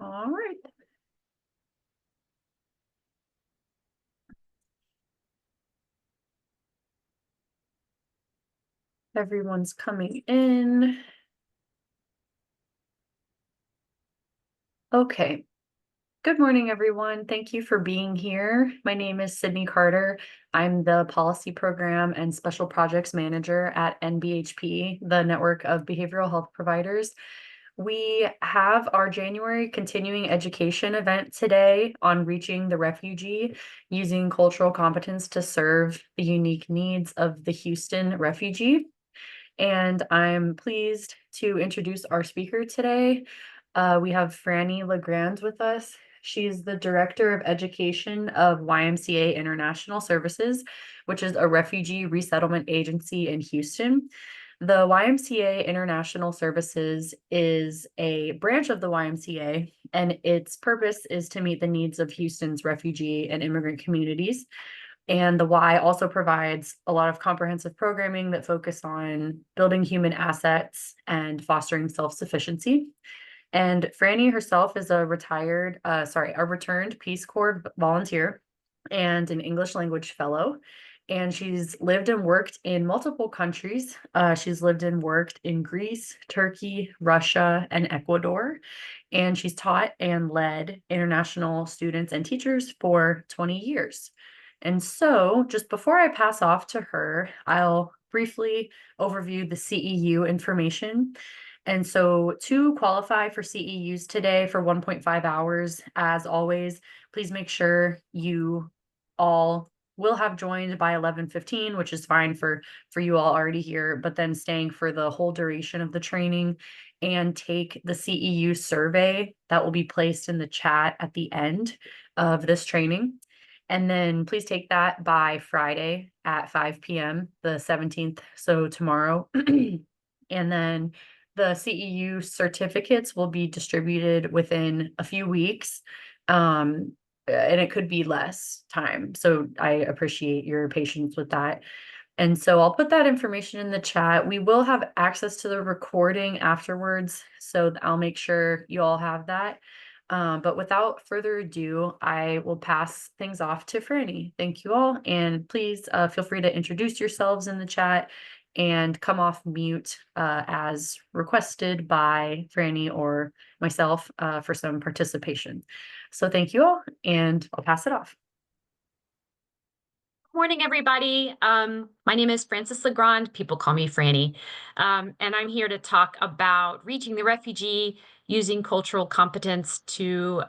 All right. Everyone's coming in. Okay. Good morning, everyone. Thank you for being here. My name is Sydney Carter. I'm the Policy Program and Special Projects Manager at NBHP, the Network of Behavioral Health Providers. We have our January continuing education event today on reaching the refugee using cultural competence to serve the unique needs of the Houston refugee. And I'm pleased to introduce our speaker today. We have Franny Legrand with us. She's the Director of Education of YMCA International Services, which is a refugee resettlement agency in Houston. The YMCA International Services is a branch of the YMCA, and its purpose is to meet the needs of Houston's refugee and immigrant communities. And the Y also provides a lot of comprehensive programming that focus on building human assets and fostering self-sufficiency. And Franny herself is a returned Peace Corps volunteer and an English language fellow. And she's lived and worked in multiple countries. She's lived and worked in Greece, Turkey, Russia, and Ecuador. And she's taught and led international students and teachers for 20 years. And so just before I pass off to her, I'll briefly overview the CEU information. And so to qualify for CEUs today for 1.5 hours, as always, please make sure you all will have joined by 11:15, which is fine for you all already here, but then staying for the whole duration of the training and take the CEU survey that will be placed in the chat at the end of this training. And then please take that by Friday at 5 p.m., the 17th, so tomorrow. And then the CEU certificates will be distributed within a few weeks, and it could be less time. So I appreciate your patience with that. And so I'll put that information in the chat. We will have access to the recording afterwards, so I'll make sure you all have that. But without further ado, I will pass things off to Franny. Thank you all. And please feel free to introduce yourselves in the chat and come off mute as requested by Franny or myself for some participation. So thank you all, and I'll pass it off. Morning, everybody. My name is Frances Legrand. People call me Franny. And I'm here to talk about reaching the refugee using cultural competence to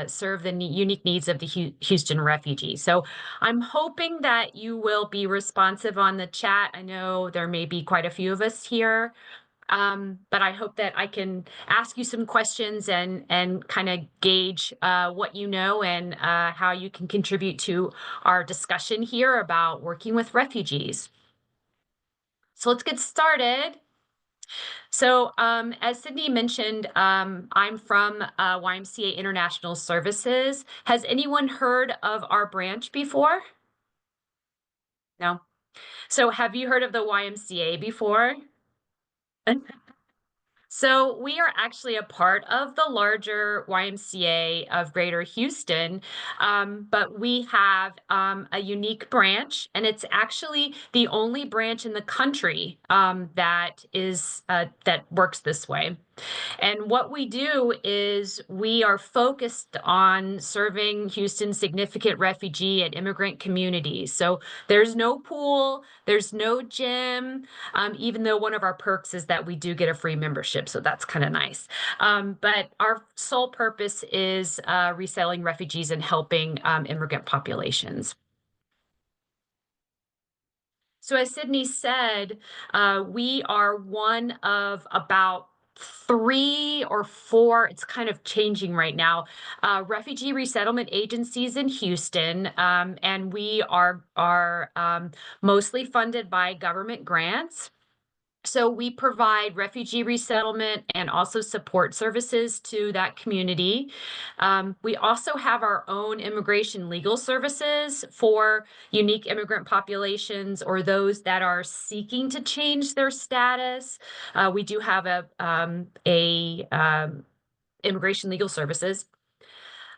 serve the unique needs of the Houston refugee. So I'm hoping that you will be responsive on the chat. I know there may be quite a few of us here. But I hope that I can ask you some questions and kind of gauge what you know and how you can contribute to our discussion here about working with refugees. So let's get started. So as Sydney mentioned, I'm from YMCA International Services. Has anyone heard of our branch before? No. So have you heard of the YMCA before? So we are actually a part of the larger YMCA of Greater Houston, but we have a unique branch, and it's actually the only branch in the country that works this way. And what we do is we are focused on serving Houston's significant refugee and immigrant communities. So there's no pool, there's no gym, even though one of our perks is that we do get a free membership. So that's kind of nice. But our sole purpose is resettling refugees and helping immigrant populations. So as Sydney said, we are one of about 3 or 4, it's kind of changing right now, refugee resettlement agencies in Houston, and we are mostly funded by government grants. So we provide refugee resettlement and also support services to that community. We also have our own immigration legal services for unique immigrant populations or those that are seeking to change their status. We do have a immigration legal services.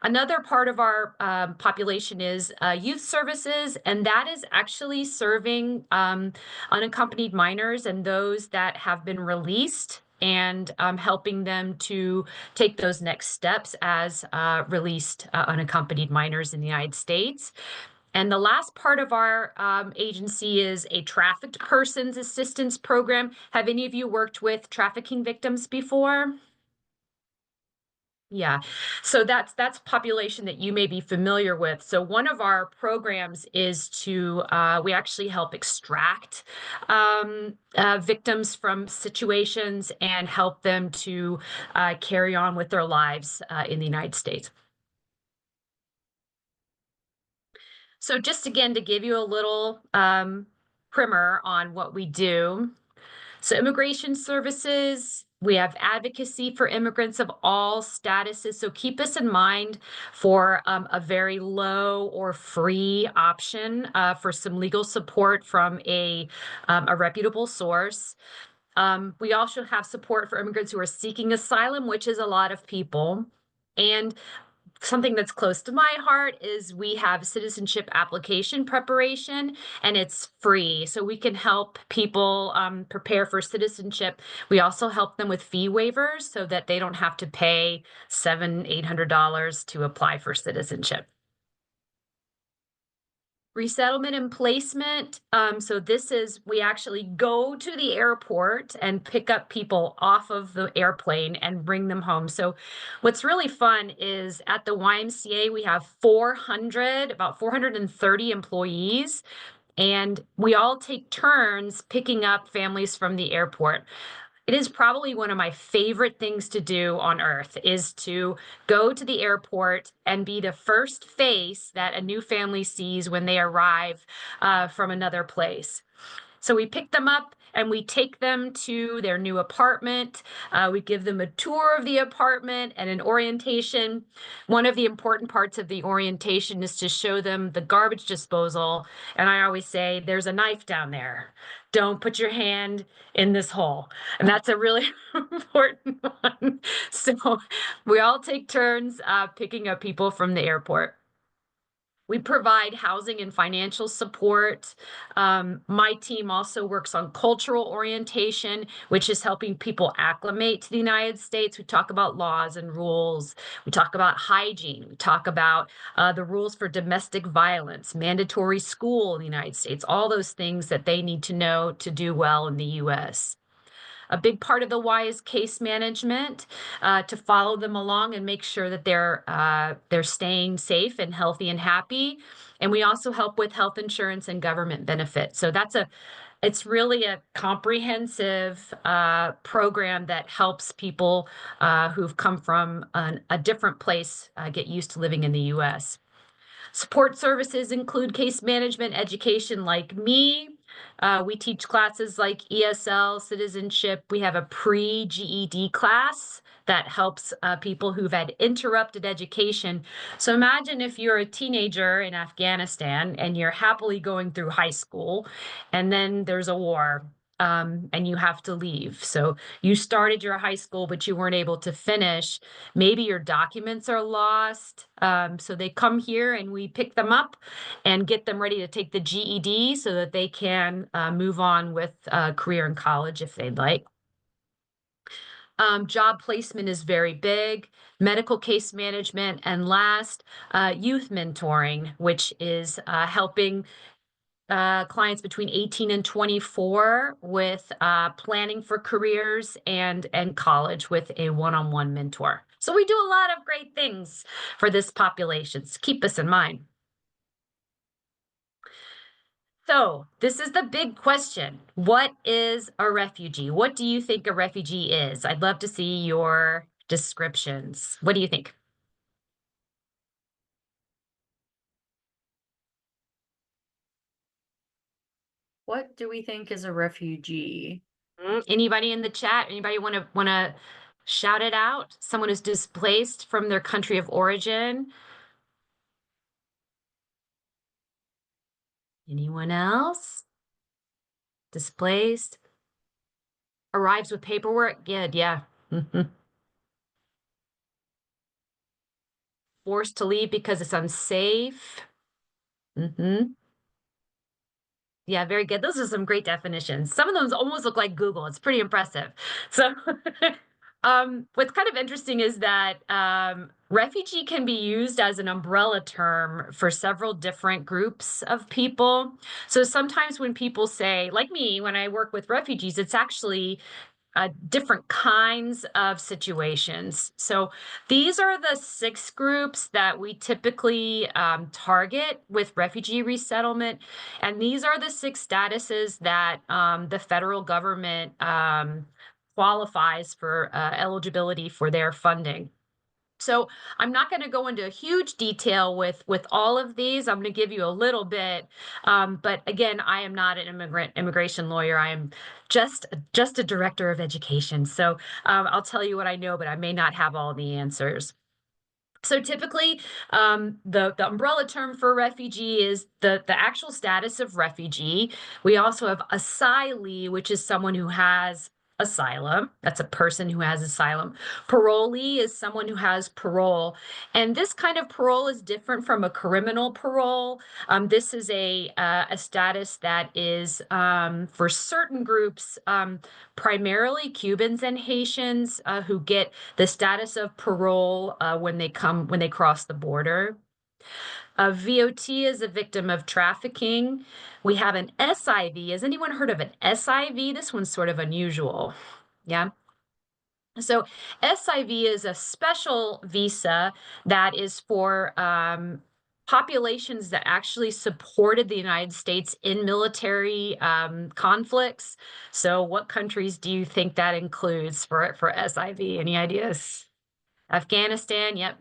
Another part of our population is youth services, and that is actually serving unaccompanied minors and those that have been released and helping them to take those next steps as released unaccompanied minors in the United States. And the last part of our agency is a trafficked persons assistance program. Have any of you worked with trafficking victims before? Yeah. So that's population that you may be familiar with. So one of our programs is to we actually help extract victims from situations and help them to carry on with their lives in the United States. So just again to give you a little primer on what we do. So, immigration services, we have advocacy for immigrants of all statuses. So, keep us in mind for a very low or free option for some legal support from a reputable source. We also have support for immigrants who are seeking asylum, which is a lot of people. And something that's close to my heart is we have citizenship application preparation, and it's free. So we can help people prepare for citizenship. We also help them with fee waivers so that they don't have to pay $700, $800 to apply for citizenship. Resettlement and placement. So this is, we actually go to the airport and pick up people off of the airplane and bring them home. So what's really fun is at the YMCA, we have about 430 employees, and we all take turns picking up families from the airport. It is probably one of my favorite things to do on earth is to go to the airport and be the first face that a new family sees when they arrive from another place. So we pick them up and we take them to their new apartment. We give them a tour of the apartment and an orientation. One of the important parts of the orientation is to show them the garbage disposal. And I always say, there's a knife down there. Don't put your hand in this hole. And that's a really important one. So we all take turns picking up people from the airport. We provide housing and financial support. My team also works on cultural orientation, which is helping people acclimate to the United States. We talk about laws and rules. We talk about hygiene. We talk about the rules for domestic violence, mandatory school in the United States, all those things that they need to know to do well in the US. A big part of the why is case management, to follow them along and make sure that they're staying safe and healthy and happy. And we also help with health insurance and government benefits. So it's really a comprehensive program that helps people who've come from a different place get used to living in the U.S. Support services include case management education like me. We teach classes like ESL, citizenship. We have a pre-GED class that helps people who've had interrupted education. So imagine if you're a teenager in Afghanistan and you're happily going through high school, and then there's a war. And you have to leave. So you started your high school, but you weren't able to finish. Maybe your documents are lost. So they come here and we pick them up and get them ready to take the GED so that they can move on with a career in college if they'd like. Job placement is very big, medical case management, and last, youth mentoring, which is helping clients between 18 and 24 with planning for careers and college with a one-on-one mentor. So we do a lot of great things for this population. So keep this in mind. So this is the big question. What is a refugee? What do you think a refugee is? I'd love to see your descriptions. What do you think? What do we think is a refugee? Anybody in the chat? Anybody want to shout it out? Someone who's displaced from their country of origin. Anyone else? Displaced? Arrives with paperwork? Good, yeah. forced to leave because it's unsafe. Hmm. Yeah, very good. Those are some great definitions. Some of those almost look like Google. It's pretty impressive. So, what's kind of interesting is that refugee can be used as an umbrella term for several different groups of people. So sometimes when people say, like me, when I work with refugees, it's actually different kinds of situations. So these are the 6 groups that we typically target with refugee resettlement. And these are the 6 statuses that the federal government qualifies for eligibility for their funding. So I'm not going to go into huge detail with all of these. I'm going to give you a little bit, but again, I am not an immigration lawyer. I am just a director of education. So I'll tell you what I know, but I may not have all the answers. So typically, the umbrella term for refugee is the actual status of refugee. We also have asylee, which is someone who has asylum. That's a person who has asylum. Parolee is someone who has parole. And this kind of parole is different from a criminal parole. This is a status that is for certain groups, primarily Cubans and Haitians, who get the status of parole when they cross the border. A VOT is a victim of trafficking. We have an SIV. Has anyone heard of an SIV? This one's sort of unusual. Yeah. So SIV is a special visa that is for populations that actually supported the United States in military conflicts. So what countries do you think that includes for SIV? Any ideas? Afghanistan, yep.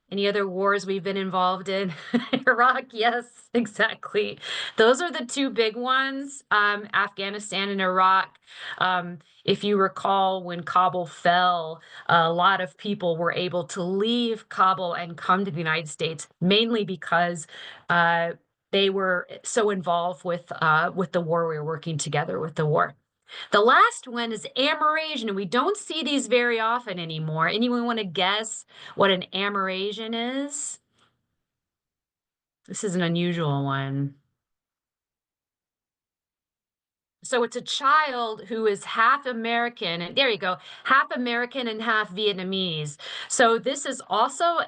Any other wars we've been involved in? Iraq, yes, exactly. Those are the 2 big ones, Afghanistan and Iraq. If you recall, when Kabul fell, a lot of people were able to leave Kabul and come to the United States, mainly because uh, they were so involved with the war. We were working together with the war. The last one is Amerasian, and we don't see these very often anymore. Anyone want to guess what an Amerasian is? This is an unusual one. So it's a child who is half American, and there you go, half American and half Vietnamese. So this is also,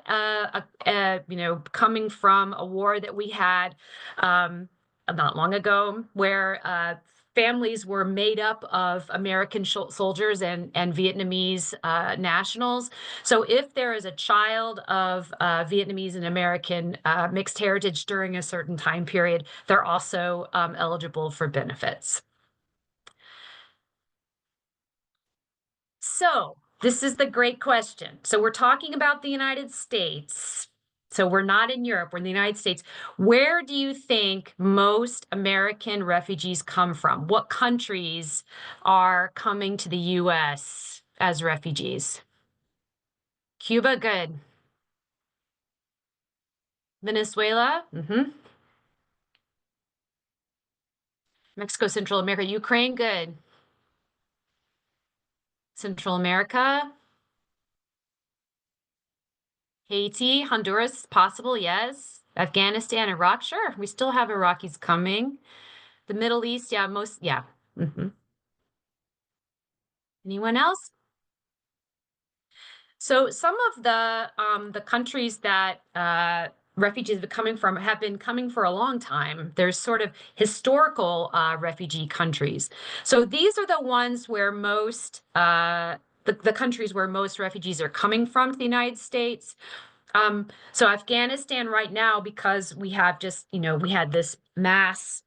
coming from a war that we had not long ago, where families were made up of American soldiers and Vietnamese nationals. So if there is a child of Vietnamese and American mixed heritage during a certain time period, they're also eligible for benefits. So, this is the great question. So, we're talking about the United States. So, we're not in Europe, we're in the United States. Where do you think most American refugees come from? What countries are coming to the US as refugees? Cuba, good. Venezuela, Mexico, Central America, Ukraine, good. Central America, Haiti, Honduras, possible, yes. Afghanistan, Iraq, sure. We still have Iraqis coming. The Middle East, yeah, yeah. Anyone else? So some of the countries that refugees have been coming for a long time. There's sort of historical refugee countries. So these are the ones where most the countries where most refugees are coming from to the United States. So Afghanistan right now, because we have we had this mass,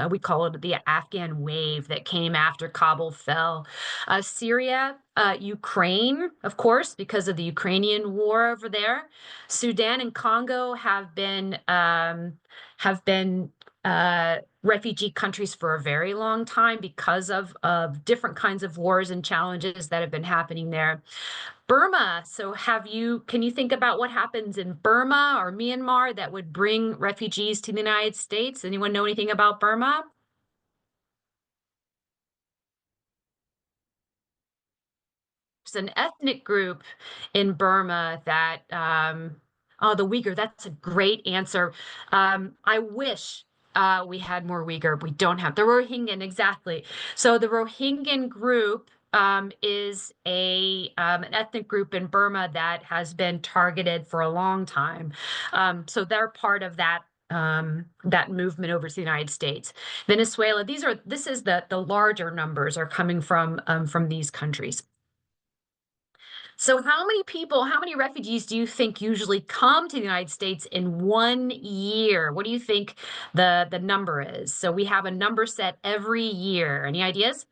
we call it the Afghan wave that came after Kabul fell. Syria, Ukraine, of course, because of the Ukrainian war over there. Sudan and Congo have been refugee countries for a very long time because of different kinds of wars and challenges that have been happening there. Burma. So can you think about what happens in Burma or Myanmar that would bring refugees to the United States? Anyone know anything about Burma? there's an ethnic group in Burma that, oh, the Uyghur, that's a great answer. I wish we had more Uyghur. We don't have the Rohingya, exactly. So the Rohingya group is an ethnic group in Burma that has been targeted for a long time. So they're part of that movement over to the United States. Venezuela, this is the larger numbers are coming from these countries. So how many people, how many refugees do you think usually come to the United States in 1 year? What do you think the number is? So we have a number set every year. Any ideas?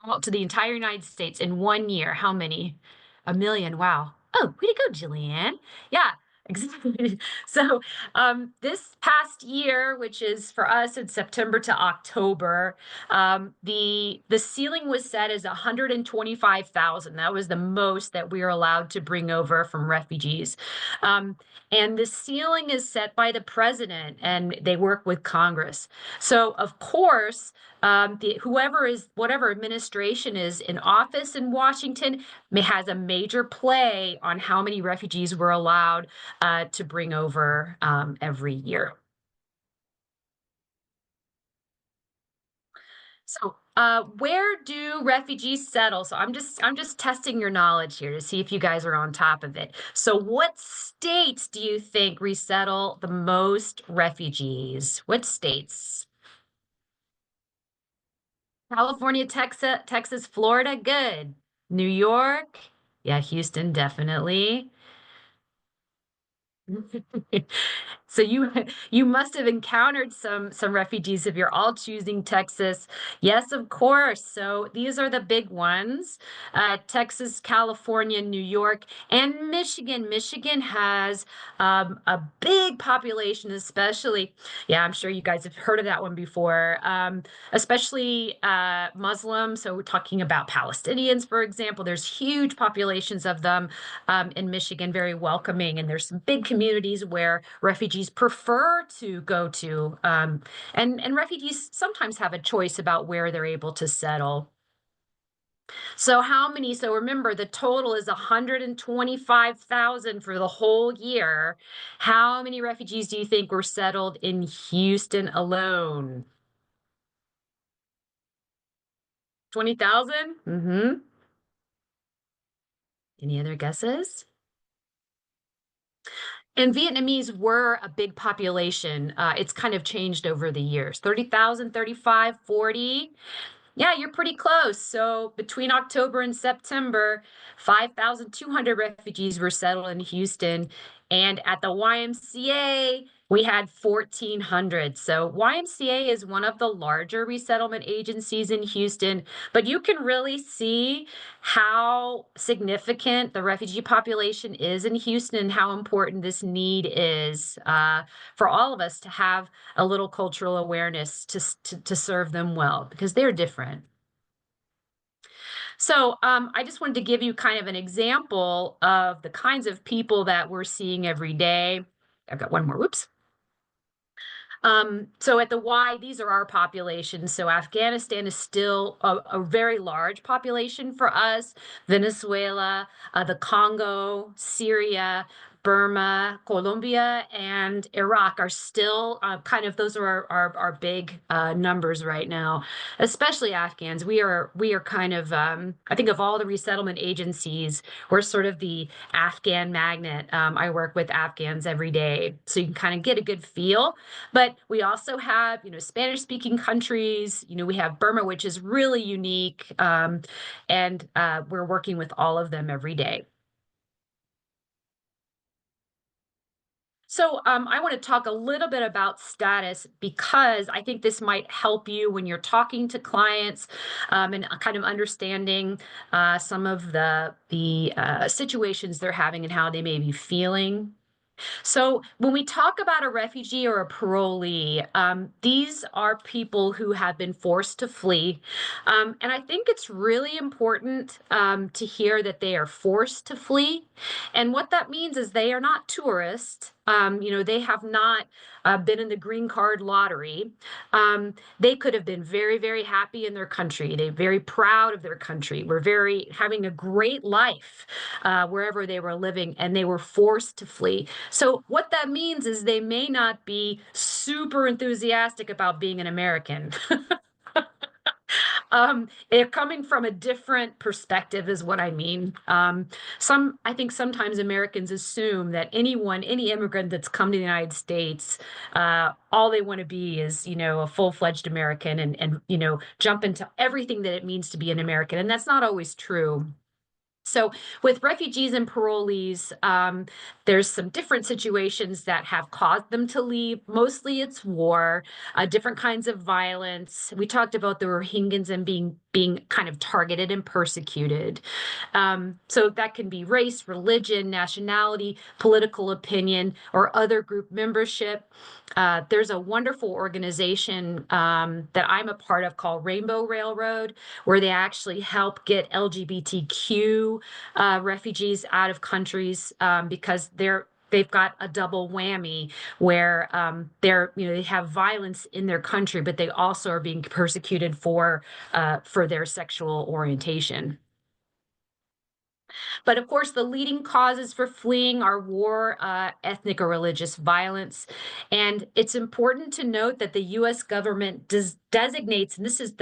Well, to the entire United States in 1 year. How many? 1 million. Wow. Oh, way to go, Jillian. Yeah, exactly. So, this past year, which is for us in September to October, the ceiling was set as 125,000. That was the most that we were allowed to bring over from refugees. Um, and the ceiling is set by the president, and they work with Congress. So, of course, whatever administration is in office in Washington has a major play on how many refugees we're allowed to bring over every year. So, where do refugees settle? So I'm just testing your knowledge here to see if you guys are on top of it. So, what states do you think resettle the most refugees? What states? California, Texas, Florida, good. New York, yeah, Houston, definitely. So you must have encountered some refugees if you're all choosing Texas. Yes, of course. So these are the big ones. Texas, California, New York, and Michigan. Michigan has a big population, especially. Yeah, I'm sure you guys have heard of that one before. Especially Muslim. So we're talking about Palestinians, for example. There's huge populations of them in Michigan, very welcoming. And there's some big communities where refugees prefer to go to. And refugees sometimes have a choice about where they're able to settle. So how many? So remember, the total is 125,000 for the whole year. How many refugees do you think were settled in Houston alone? 20,000? Mm-hmm. Any other guesses? And Vietnamese were a big population. It's kind of changed over the years. 30,000, 35, 40. Yeah, you're pretty close. So between October and September, 5,200 refugees were settled in Houston. And at the YMCA, we had 1,400. So YMCA is one of the larger resettlement agencies in Houston, but you can really see how significant the refugee population is in Houston and how important this need is for all of us to have a little cultural awareness to serve them well because they're different. So I just wanted to give you kind of an example of the kinds of people that we're seeing every day. I've got one more. Whoops. So at the Y, these are our populations. So Afghanistan is still a very large population for us. Venezuela, the Congo, Syria, Burma, Colombia, and Iraq are still kind of those are our big numbers right now, especially Afghans. We are kind of I think of all the resettlement agencies, we're sort of the Afghan magnet. I work with Afghans every day, so you can kind of get a good feel. But we also have, Spanish speaking countries. We have Burma, which is really unique. And we're working with all of them every day. So I want to talk a little bit about status because I think this might help you when you're talking to clients and kind of understanding some of the situations they're having and how they may be feeling. So, when we talk about a refugee or a parolee, these are people who have been forced to flee. And I think it's really important to hear that they are forced to flee. And what that means is they are not tourists. They have not been in the green card lottery. They could have been very, very happy in their country. They're very proud of their country. Were very having a great life wherever they were living, and they were forced to flee. So what that means is they may not be super enthusiastic about being an American. They're coming from a different perspective, is what I mean. I think sometimes Americans assume that any immigrant that's come to the United States, all they want to be is, a full-fledged American and jump into everything that it means to be an American. And that's not always true. So with refugees and parolees, there's some different situations that have caused them to leave. Mostly it's war, different kinds of violence. We talked about the Rohingyas and being kind of targeted and persecuted. So that can be race, religion, nationality, political opinion, or other group membership. There's a wonderful organization that I'm a part of called Rainbow Railroad, where they actually help get LGBTQ refugees out of countries because they've got a double whammy where they have violence in their country, but they also are being persecuted for their sexual orientation. But of course, the leading causes for fleeing are war, ethnic or religious violence. And it's important to note that the U.S. government designates, and this is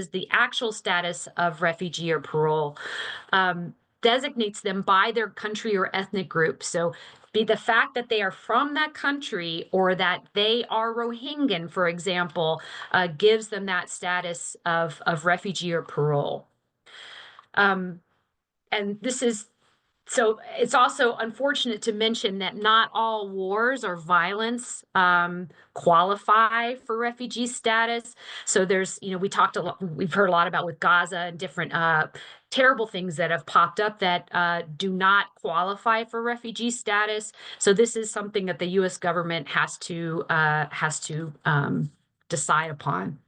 the actual status of refugee or parole, designates them by their country or ethnic group. So be the fact that they are from that country or that they are Rohingyan, for example, gives them that status of refugee or parole. And this is so it's also unfortunate to mention that not all wars or violence qualify for refugee status. So we've heard a lot about with Gaza and different terrible things that have popped up that do not qualify for refugee status. So this is something that the U.S. government has to decide upon.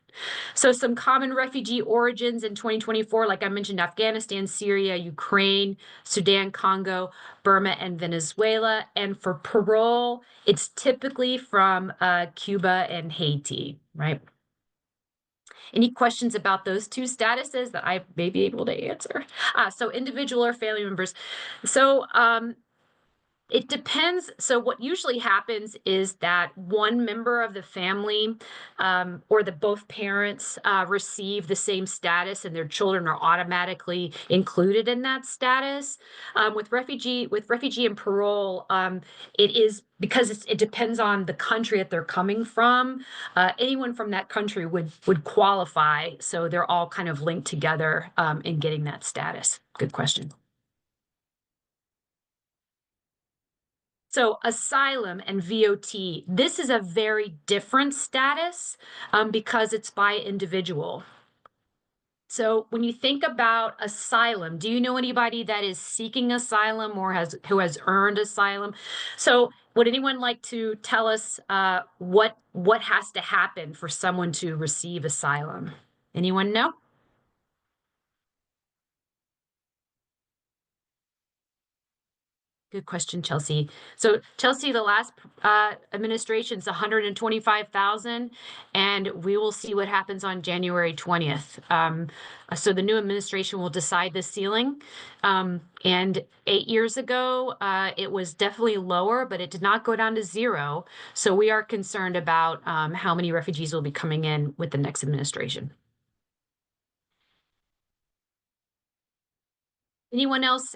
So some common refugee origins in 2024, like I mentioned, Afghanistan, Syria, Ukraine, Sudan, Congo, Burma, and Venezuela. And for parole, it's typically from Cuba and Haiti, right? Any questions about those two statuses that I may be able to answer? So individual or family members. So it depends. So what usually happens is that one member of the family or the both parents receive the same status and their children are automatically included in that status. With refugee and parole, it is because it depends on the country that they're coming from. Anyone from that country would qualify. So they're all kind of linked together in getting that status. Good question. So asylum and VOT, this is a very different status because it's by individual. So when you think about asylum, do you know anybody that is seeking asylum or who has earned asylum? So would anyone like to tell us what has to happen for someone to receive asylum? Anyone know? Good question, Chelsea. So Chelsea, the last administration's 125,000, and we will see what happens on January 20th. So the new administration will decide the ceiling. And 8 years ago, it was definitely lower, but it did not go down to zero. So we are concerned about how many refugees will be coming in with the next administration. Anyone else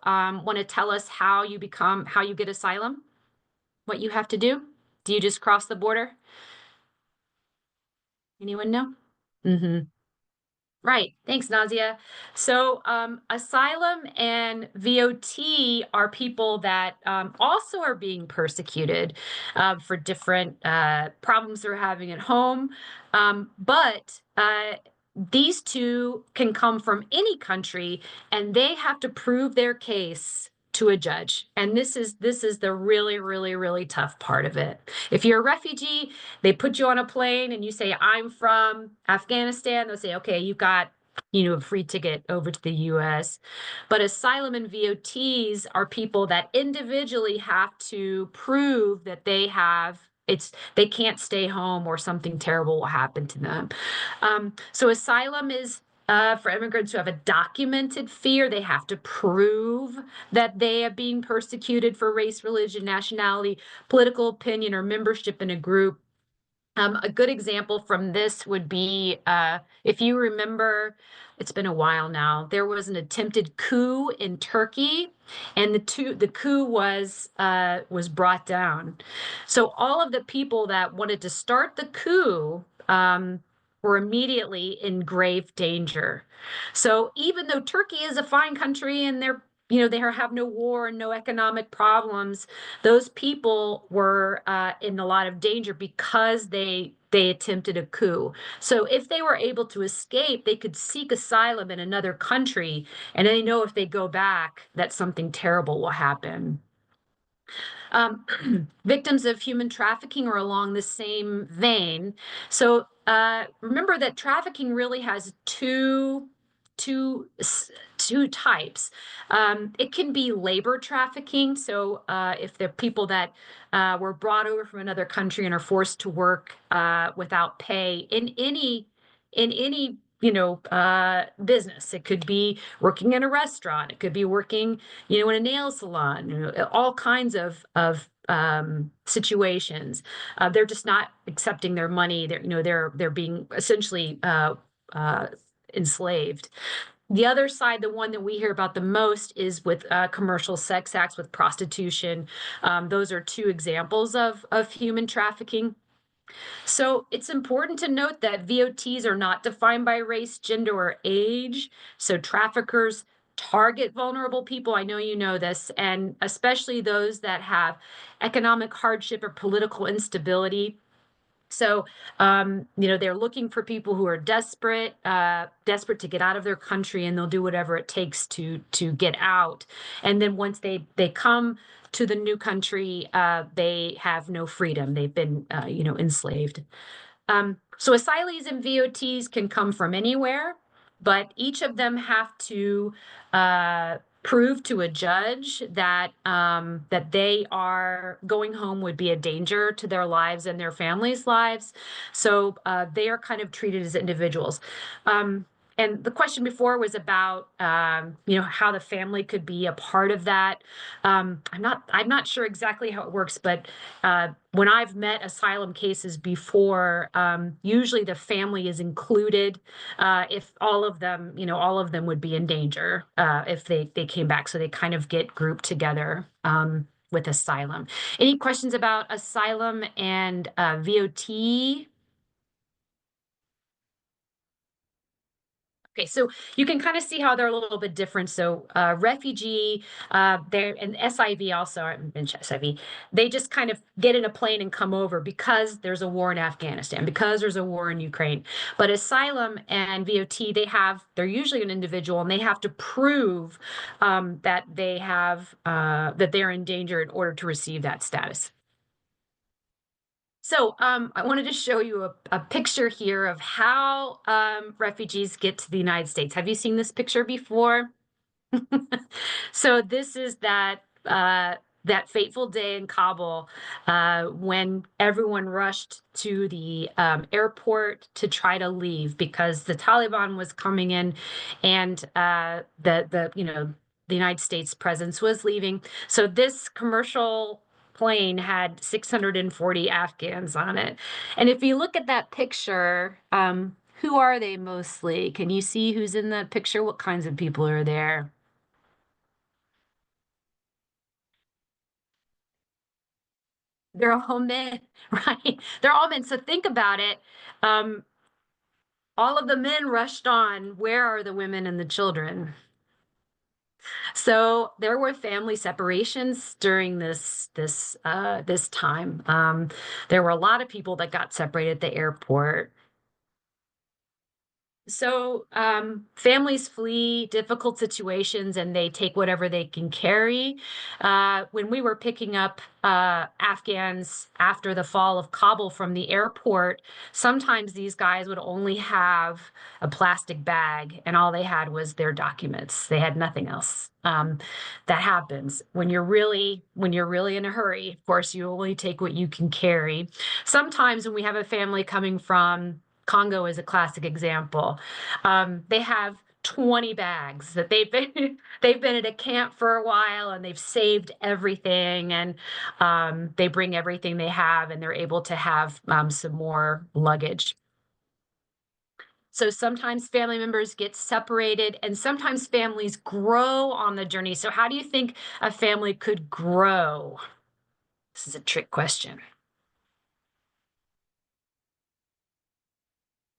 want to tell us how you get asylum? What you have to do? Do you just cross the border? Anyone know? Mm-hmm. Right. Thanks, Nazia. So, asylum and VOT are people that also are being persecuted for different problems they're having at home. But these two can come from any country, and they have to prove their case to a judge. And this is the really, really, really tough part of it. If you're a refugee, they put you on a plane and you say, I'm from Afghanistan. They'll say, okay, you've got, a free ticket over to the US. But asylum and VOTs are people that individually have to prove that they can't stay home or something terrible will happen to them. So asylum is for immigrants who have a documented fear. They have to prove that they are being persecuted for race, religion, nationality, political opinion, or membership in a group. A good example from this would be, if you remember, it's been a while now, there was an attempted coup in Turkey, and the coup was brought down. So all of the people that wanted to start the coup were immediately in grave danger. So even though Turkey is a fine country and they have no war and no economic problems, those people were in a lot of danger because they attempted a coup. So if they were able to escape, they could seek asylum in another country, and they know if they go back, that something terrible will happen. Um, Victims of human trafficking are along the same vein. So remember that trafficking really has two, two types. It can be labor trafficking. So if they're people that were brought over from another country and are forced to work without pay in any business. It could be working in a restaurant. It could be working, in a nail salon. All kinds of situations. They're just not accepting their money. They're being essentially uh, enslaved. The other side, the one that we hear about the most, is with commercial sex acts, with prostitution. Those are two examples of human trafficking. So it's important to note that VOTs are not defined by race, gender, or age. So traffickers target vulnerable people. I know you know this, and especially those that have economic hardship or political instability. So, they're looking for people who are desperate to get out of their country, and they'll do whatever it takes to get out. And then once they come to the new country, they have no freedom. They've been, enslaved. So asylees and VOTs can come from anywhere, but each of them have to prove to a judge that they are going home would be a danger to their lives and their families' lives. So they are kind of treated as individuals. And the question before was about, how the family could be a part of that. I'm not sure exactly how it works, but when I've met asylum cases before, usually the family is included if all of them would be in danger if they came back. So they kind of get grouped together with asylum. Any questions about asylum and VOT? Okay, so you can kind of see how they're a little bit different. So refugee, they're and SIV also, I mentioned SIV, they just kind of get in a plane and come over because there's a war in Afghanistan, because there's a war in Ukraine. But asylum and VOT, they're usually an individual and they have to prove that that they're in danger in order to receive that status. So I wanted to show you a picture here of how refugees get to the United States. Have you seen this picture before? So this is that fateful day in Kabul when everyone rushed to the airport to try to leave because the Taliban was coming in, and the United States presence was leaving. So this commercial plane had 640 Afghans on it, and if you look at that picture, who are they mostly? Can you see who's in that picture? What kinds of people are there? They're all men, right? They're all men. So think about it. Um, all of the men rushed on. Where are the women and the children? So there were family separations during this time. There were a lot of people that got separated at the airport. Families flee difficult situations and they take whatever they can carry. When we were picking up Afghans after the fall of Kabul from the airport, sometimes these guys would only have a plastic bag and all they had was their documents. They had nothing else. That happens when you're really in a hurry. Of course, you only take what you can carry. Sometimes when we have a family coming from Congo is a classic example. They have 20 bags that they've been at a camp for a while and they've saved everything and they bring everything they have and they're able to have some more luggage. So sometimes family members get separated and sometimes families grow on the journey. So how do you think a family could grow? This is a trick question.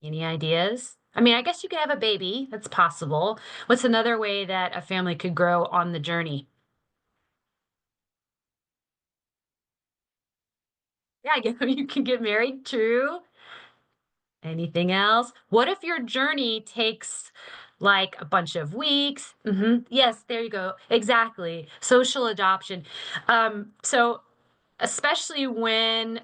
Any ideas? I mean, I guess you could have a baby. That's possible. What's another way that a family could grow on the journey? Yeah, you can get married. True. Anything else? What if your journey takes like a bunch of weeks? Yes, there you go. Exactly. Social adoption. So especially when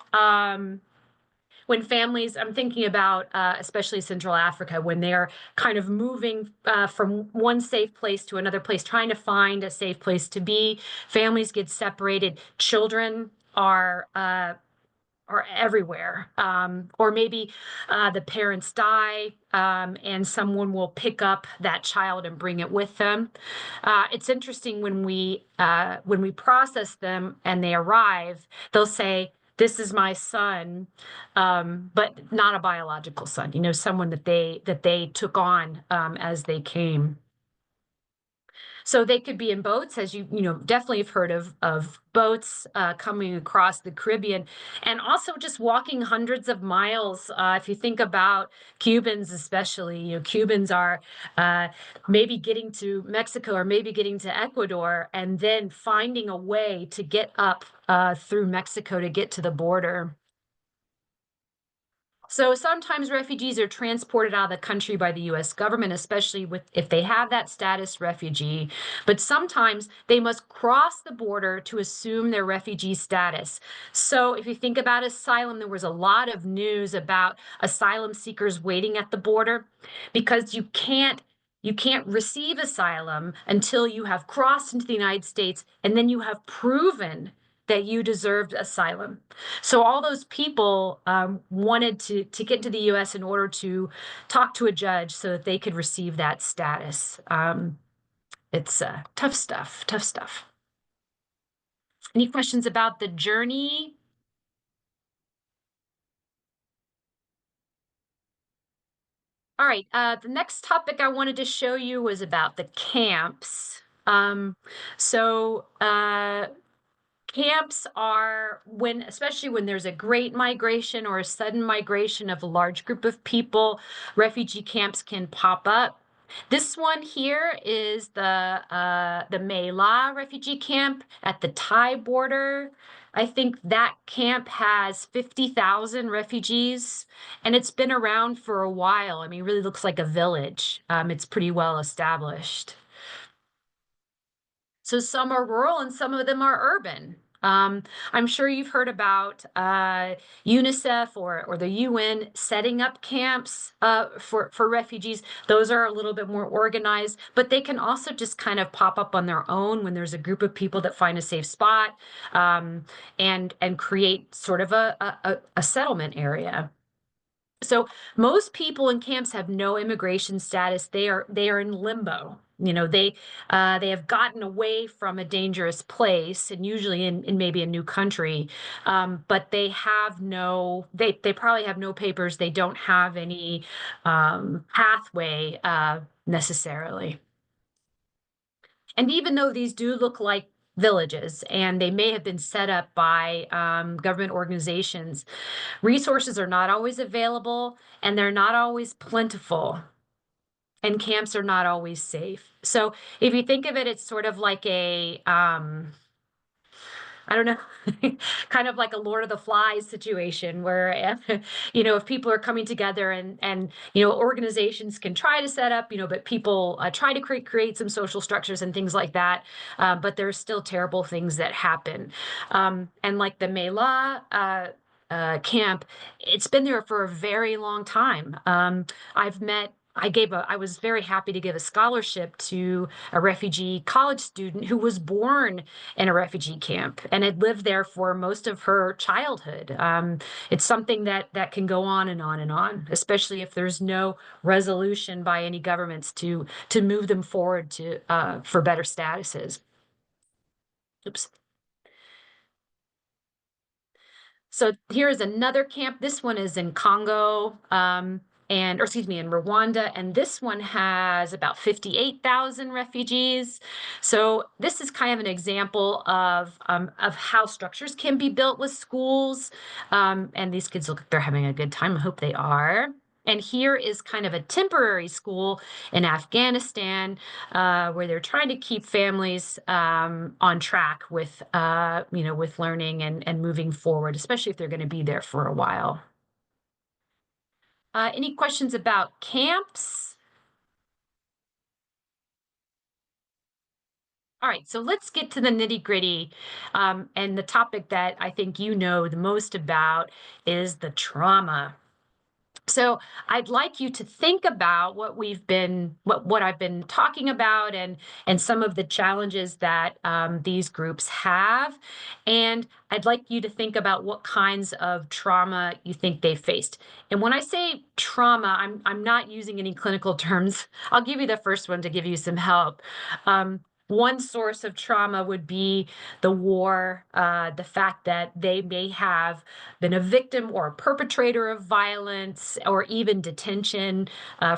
families, I'm thinking about especially Central Africa, when they're kind of moving from one safe place to another place, trying to find a safe place to be. Families get separated. Children are everywhere. Or maybe the parents die and someone will pick up that child and bring it with them. It's interesting when we process them and they arrive, they'll say, "This is my son," but not a biological son. You know, someone that they took on as they came. So they could be in boats, as you know definitely have heard of boats coming across the Caribbean, and also just walking hundreds of miles. If you think about Cubans, especially, you know, Cubans are maybe getting to Mexico or maybe getting to Ecuador, and then finding a way to get up through Mexico to get to the border. So sometimes refugees are transported out of the country by the US government, especially if they have that status refugee. But sometimes they must cross the border to assume their refugee status. So if you think about asylum, there was a lot of news about asylum seekers waiting at the border because you can't receive asylum until you have crossed into the United States and then you have proven that you deserved asylum. So all those people wanted to get into the U.S. in order to talk to a judge so that they could receive that status. It's tough stuff, tough stuff. Any questions about the journey? All right, the next topic I wanted to show you was about the camps. So camps are when, especially when there's a great migration or a sudden migration of a large group of people, refugee camps can pop up. This one here is the Mela refugee camp at the Thai border. I think that camp has 50,000 refugees, and it's been around for a while. I mean, it really looks like a village. It's pretty well established. So some are rural and some of them are urban. I'm sure you've heard about UNICEF or the UN setting up camps for refugees. Those are a little bit more organized, but they can also just kind of pop up on their own when there's a group of people that find a safe spot and create sort of a settlement area. So most people in camps have no immigration status. They are in limbo. You know, they have gotten away from a dangerous place and usually in maybe a new country, but they probably have no papers. They don't have any pathway necessarily. And even though these do look like villages and they may have been set up by government organizations, resources are not always available and they're not always plentiful, and camps are not always safe. So if you think of it, it's sort of like I don't know, kind of like a Lord of the Flies situation where, if people are coming together and organizations can try to set up, but people try to create some social structures and things like that. But there's still terrible things that happen. And like the Mela, camp, it's been there for a very long time. I was very happy to give a scholarship to a refugee college student who was born in a refugee camp and had lived there for most of her childhood. It's something that can go on and on and on, especially if there's no resolution by any governments to move them forward to for better statuses. Oops. So here is another camp. This one is in Congo, or excuse me, in Rwanda, and this one has about 58,000 refugees. So this is kind of an example of how structures can be built with schools. And these kids look like they're having a good time. I hope they are. And here is kind of a temporary school in Afghanistan where they're trying to keep families on track with learning and moving forward, especially if they're going to be there for a while. Any questions about camps? All right, so let's get to the nitty-gritty. And the topic that I think you know the most about is the trauma. So I'd like you to think about what I've been talking about and some of the challenges that these groups have. And I'd like you to think about what kinds of trauma you think they faced. And when I say trauma, I'm not using any clinical terms. I'll give you the first one to give you some help. One source of trauma would be the war, the fact that they may have been a victim or a perpetrator of violence or even detention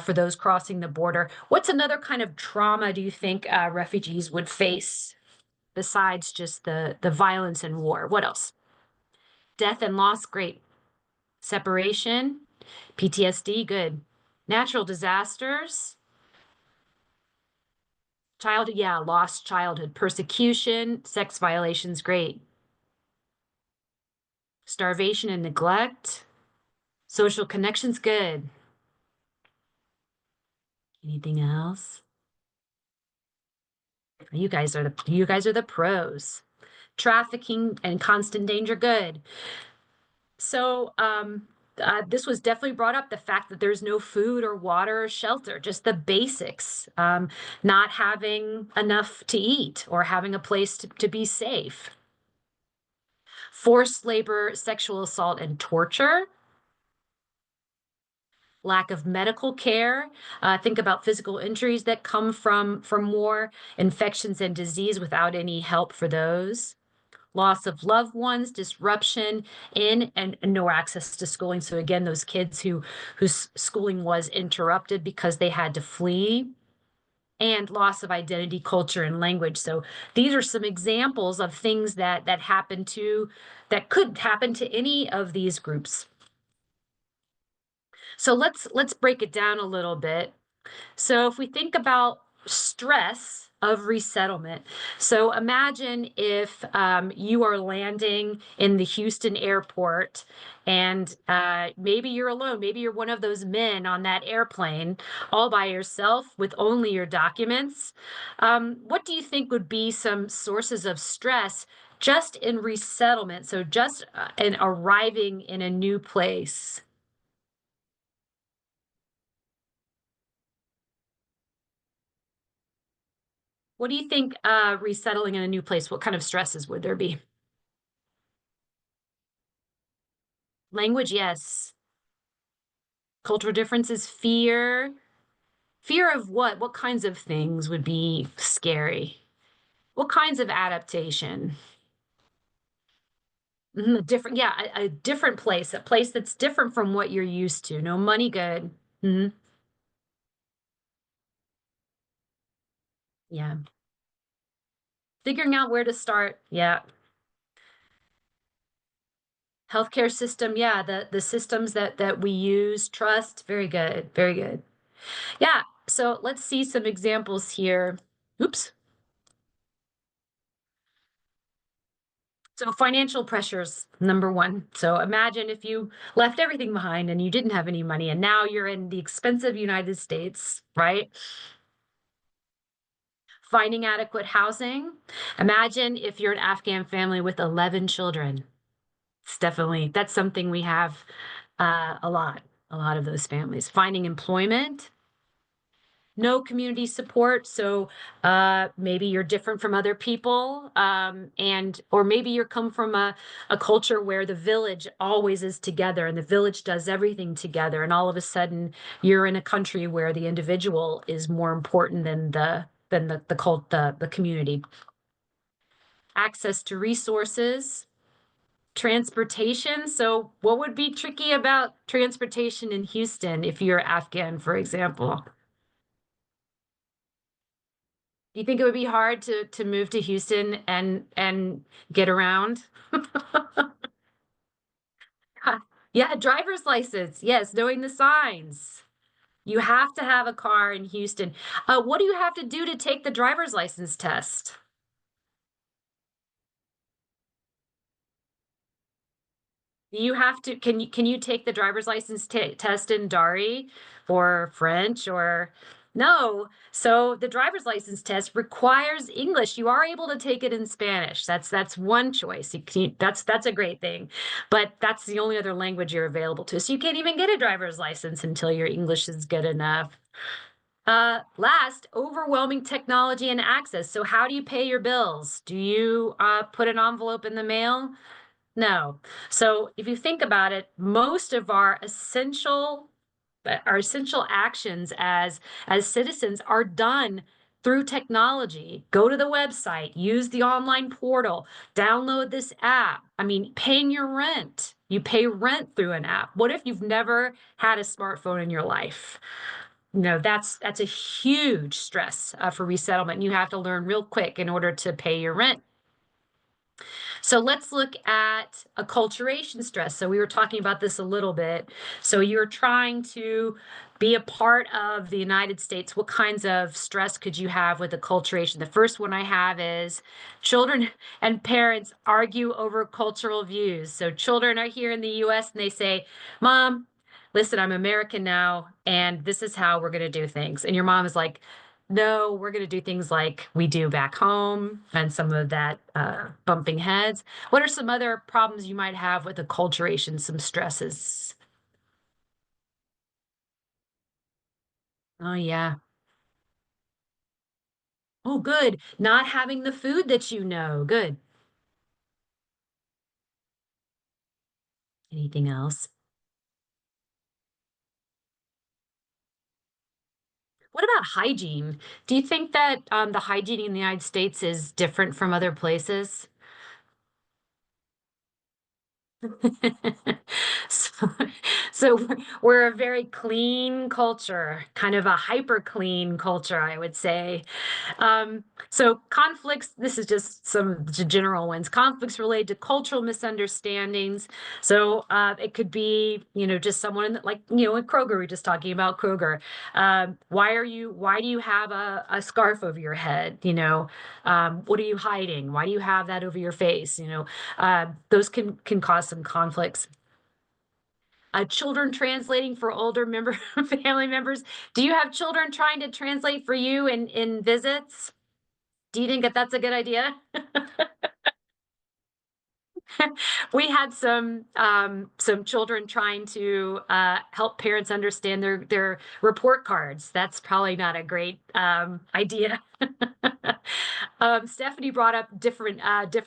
for those crossing the border. What's another kind of trauma do you think refugees would face besides just the violence and war? What else? Death and loss, great. Separation, PTSD, good. Natural disasters, childhood, yeah, lost childhood. Persecution, sex violations, great. Starvation and neglect, social connections, good. Anything else? You guys are the pros. Trafficking and constant danger, good. So this was definitely brought up, the fact that there's no food or water or shelter, just the basics. Not having enough to eat or having a place to be safe. Forced labor, sexual assault, and torture. Lack of medical care. Think about physical injuries that come from war, infections and disease without any help for those. Loss of loved ones, disruption in and no access to schooling. So again, those kids whose schooling was interrupted because they had to flee. And loss of identity, culture, and language. So these are some examples of things that could happen to any of these groups. So let's break it down a little bit. So if we think about stress of resettlement, so imagine if you are landing in the Houston airport and maybe you're alone, maybe you're one of those men on that airplane all by yourself with only your documents. What do you think would be some sources of stress just in resettlement? So just in arriving in a new place. What do you think resettling in a new place, what kind of stresses would there be? Language, yes. Cultural differences, fear. Fear of what? What kinds of things would be scary? What kinds of adaptation? A different, yeah, a different place, a place that's different from what you're used to. No money, good. Mhm. Yeah. Figuring out where to start. Yeah. Healthcare system, yeah, the systems that we use, trust, very good, very good. Yeah, so let's see some examples here. Oops. So financial pressures, number one. So imagine if you left everything behind and you didn't have any money and now you're in the expensive United States, right? Finding adequate housing. Imagine if you're an Afghan family with 11 children. That's something we have a lot of those families. Finding employment, no community support. So maybe you're different from other people, and or maybe you come from a culture where the village always is together and the village does everything together. And all of a sudden you're in a country where the individual is more important than the community. Access to resources, transportation. So what would be tricky about transportation in Houston if you're Afghan, for example? Do you think it would be hard to move to Houston and get around? Yeah, driver's license. Yes, knowing the signs. You have to have a car in Houston. What do you have to do to take the driver's license test? You have to, can you take the driver's license test in Dari or French or no? So the driver's license test requires English. You are able to take it in Spanish. That's one choice. That's a great thing, but that's the only other language you're available to. So you can't even get a driver's license until your English is good enough. Last, overwhelming technology and access. So how do you pay your bills? Do you put an envelope in the mail? No. So if you think about it, most of our essential actions as citizens are done through technology. Go to the website, use the online portal, download this app. I mean, paying your rent. You pay rent through an app. What if you've never had a smartphone in your life? That's a huge stress for resettlement. You have to learn real quick in order to pay your rent. So let's look at acculturation stress. So we were talking about this a little bit. So you're trying to be a part of the United States. What kinds of stress could you have with acculturation? The first one I have is children and parents argue over cultural views. So children are here in the US and they say, Mom, listen, I'm American now, and this is how we're going to do things. And your mom is like, no, we're going to do things like we do back home and some of that bumping heads. What are some other problems you might have with acculturation, some stresses? Oh, yeah. Oh, good. Not having the food that you know. Good. Anything else? What about hygiene? Do you think that the hygiene in the United States is different from other places? So, so we're a very clean culture, kind of a hyper clean culture, I would say. So conflicts, this is just some general ones. Conflicts related to cultural misunderstandings. So it could be, just someone like, in Kroger, we are just talking about Kroger. Why do you have a scarf over your head? What are you hiding? Why do you have that over your face? Those can cause some conflicts. Children translating for older family members. Do you have children trying to translate for you in visits? Do you think that that's a good idea? We had some children trying to help parents understand their report cards. That's probably not a great idea. Stephanie brought up different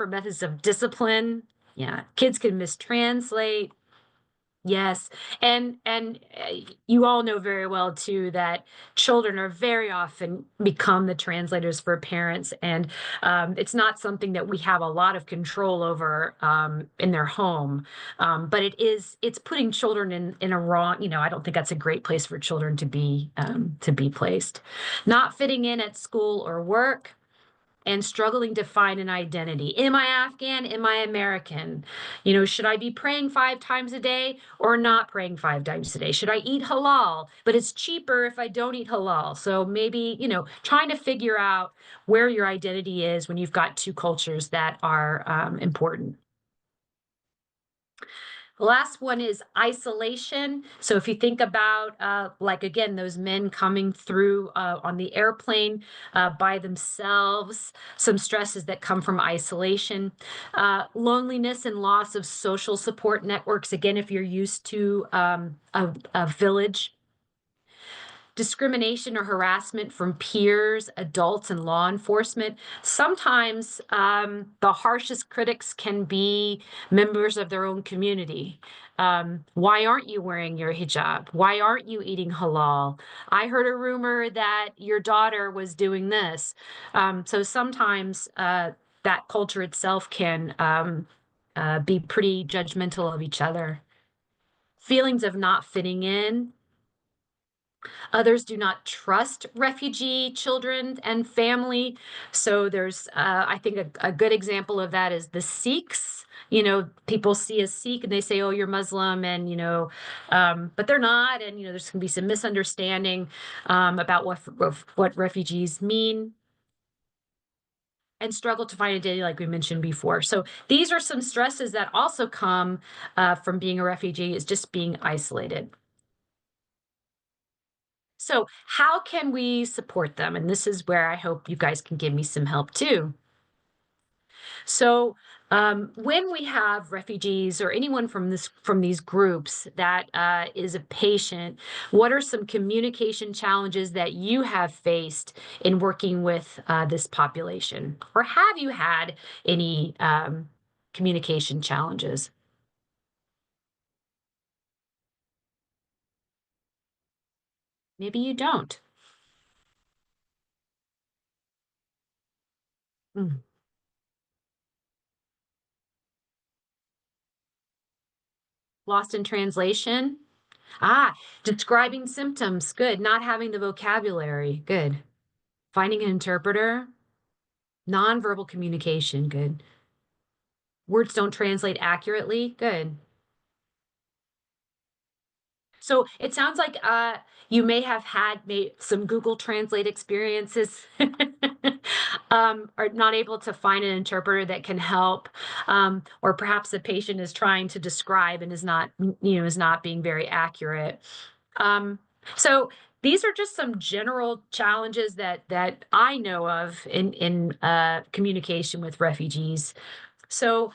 methods of discipline. Yeah, kids can mistranslate. Yes. And you all know very well too that children are very often become the translators for parents, and it's not something that we have a lot of control over in their home. But it's putting children in a wrong, I don't think that's a great place for children to be placed. Not fitting in at school or work. and struggling to find an identity. Am I Afghan? Am I American? You know, should I be praying 5 times a day or not praying 5 times a day? Should I eat halal? But it's cheaper if I don't eat halal. So maybe, you know, trying to figure out where your identity is when you've got two cultures that are important. The last one is isolation. So if you think about, like again, those men coming through on the airplane by themselves, some stresses that come from isolation, loneliness and loss of social support networks. Again, if you're used to a village, discrimination or harassment from peers, adults, and law enforcement. Sometimes the harshest critics can be members of their own community. Why aren't you wearing your hijab? Why aren't you eating halal? I heard a rumor that your daughter was doing this. So sometimes that culture itself can be pretty judgmental of each other. Feelings of not fitting in. Others do not trust refugee children and family. So there's, I think, a good example of that is the Sikhs. You know, people see a Sikh and they say, "Oh, you're Muslim," and but they're not. And there's going to be some misunderstanding about what refugees mean. And struggle to find identity, like we mentioned before. So these are some stresses that also come from being a refugee, is just being isolated. So, how can we support them? And this is where I hope you guys can give me some help too. So, when we have refugees or anyone from these groups that is a patient, what are some communication challenges that you have faced in working with this population, or have you had any communication challenges? Maybe you don't. Mm. Lost in translation? Ah, describing symptoms. Good. Not having the vocabulary. Good. Finding an interpreter. Nonverbal communication. Good. Words don't translate accurately. Good. So it sounds like you may have had some Google Translate experiences, or not able to find an interpreter that can help, or perhaps the patient is trying to describe and is not being very accurate. Um, so these are just some general challenges that I know of in communication with refugees. So,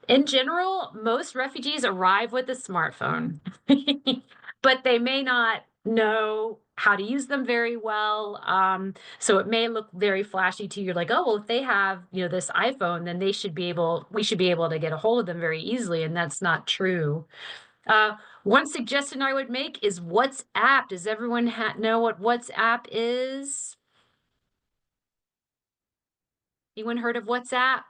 in general, most refugees arrive with a smartphone, but they may not know how to use them very well. So it may look very flashy to you. You're like, oh, well, if they have, this iPhone, then we should be able to get a hold of them very easily. And that's not true. Uh, One suggestion I would make is WhatsApp. Does everyone know what WhatsApp is? Anyone heard of WhatsApp?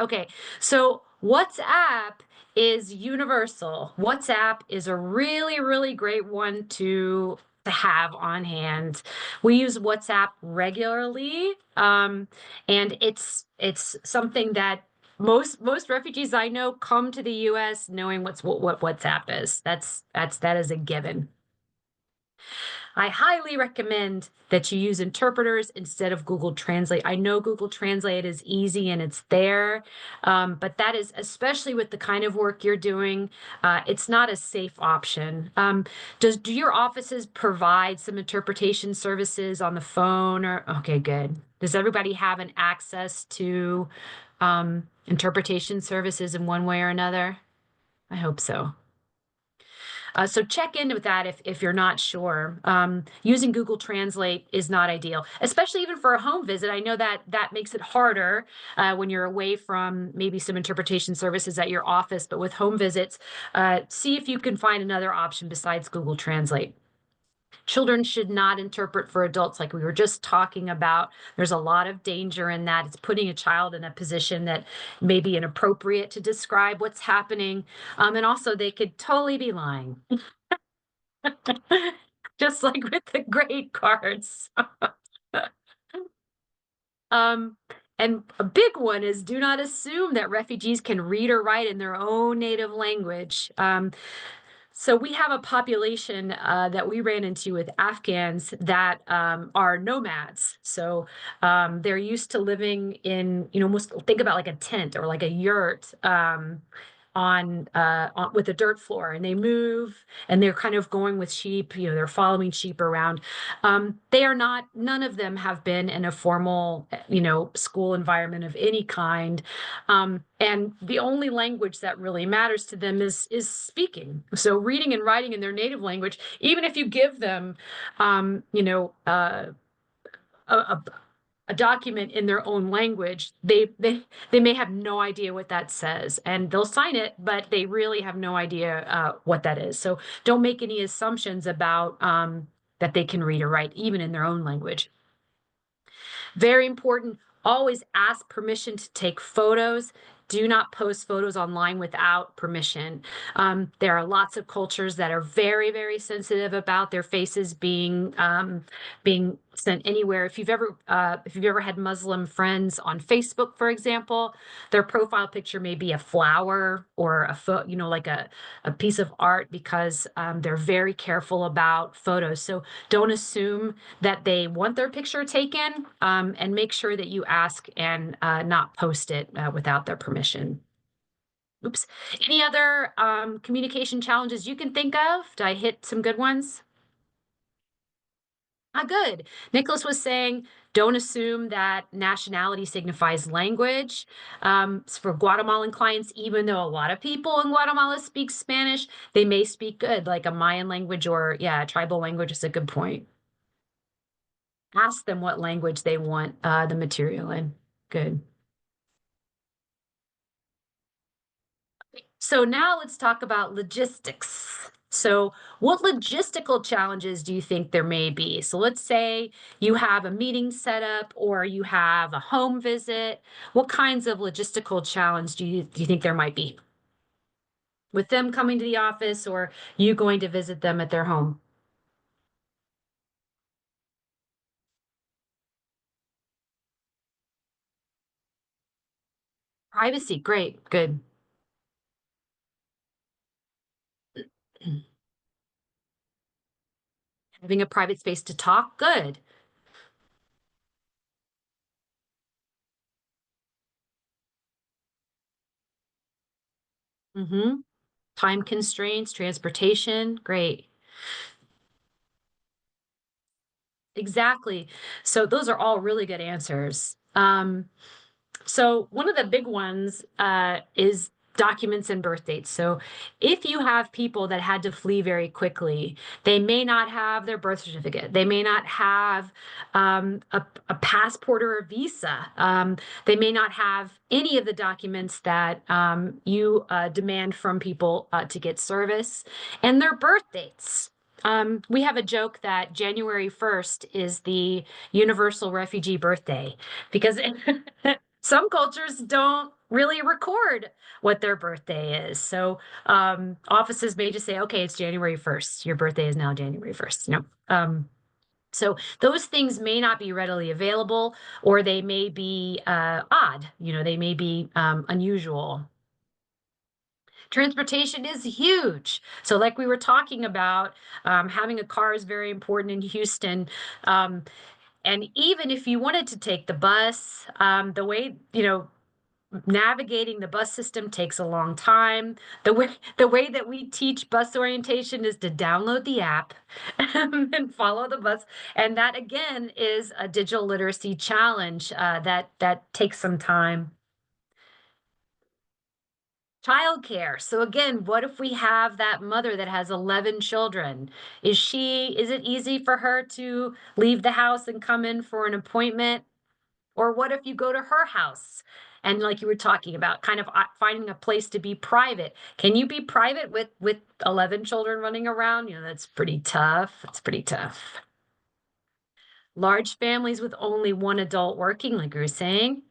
Okay, so WhatsApp is universal. WhatsApp is a really, really great one to have on hand. We use WhatsApp regularly, and it's something that most refugees I know come to the U.S. knowing what WhatsApp is. That is a given. I highly recommend that you use interpreters instead of Google Translate. I know Google Translate is easy and it's there, but that is, especially with the kind of work you're doing, it's not a safe option. Do your offices provide some interpretation services on the phone? Or okay, good. Does everybody have an access to interpretation services in one way or another? I hope so. So check in with that if you're not sure. Using Google Translate is not ideal, especially even for a home visit. I know that makes it harder when you're away from maybe some interpretation services at your office, but with home visits, see if you can find another option besides Google Translate. Children should not interpret for adults, like we were just talking about. There's a lot of danger in that. It's putting a child in a position that may be inappropriate to describe what's happening. And also, they could totally be lying, just like with the grade cards. Um, and a big one is do not assume that refugees can read or write in their own native language. So we have a population that we ran into with Afghans that are nomads. So they're used to living in, almost think about like a tent or like a yurt. On with a dirt floor, and they move, and they're kind of going with sheep, they're following sheep around. They are not, none of them have been in a formal school environment of any kind, and the only language that really matters to them is speaking. So reading and writing in their native language, even if you give them a, a document in their own language, they may have no idea what that says, and they'll sign it, but they really have no idea what that is. So don't make any assumptions about that they can read or write, even in their own language. Very important. Always ask permission to take photos. Do not post photos online without permission. There are lots of cultures that are very, very sensitive about their faces being sent anywhere. If you've ever had Muslim friends on Facebook, for example, their profile picture may be a flower or like a piece of art, because they're very careful about photos. So don't assume that they want their picture taken, and make sure that you ask and not post it without their permission. Oops. Any other communication challenges you can think of? Did I hit some good ones? Ah, good. Nicholas was saying, don't assume that nationality signifies language. For Guatemalan clients, even though a lot of people in Guatemala speak Spanish, they may speak good, like a Mayan language, or, yeah, a tribal language is a good point. Ask them what language they want the material in. Good. So now let's talk about logistics. So, what logistical challenges do you think there may be? So, let's say you have a meeting set up or you have a home visit. What kinds of logistical challenge do you think there might be with them coming to the office or you going to visit them at their home? Privacy, great, good. Having a private space to talk, good. Hmm. Time constraints, transportation, great. Exactly. So those are all really good answers. So one of the big ones is documents and birth dates. So if you have people that had to flee very quickly, they may not have their birth certificate. They may not have a passport or a visa. They may not have any of the documents that you demand from people to get service, and their birth dates. We have a joke that January 1st is the universal refugee birthday, because some cultures don't really record what their birthday is. So offices may just say, okay, it's January 1st. Your birthday is now January 1st. So those things may not be readily available, or they may be odd. They may be unusual. Transportation is huge. So, like we were talking about, having a car is very important in Houston. Um, and even if you wanted to take the bus, the way, navigating the bus system takes a long time. The way that we teach bus orientation is to download the app and follow the bus. And that again is a digital literacy challenge that takes some time. Childcare. So again, what if we have that mother that has 11 children? Is it easy for her to leave the house and come in for an appointment? Or what if you go to her house and, like you were talking about, kind of finding a place to be private? Can you be private with 11 children running around? That's pretty tough. It's pretty tough. Large families with only one adult working, like you were saying,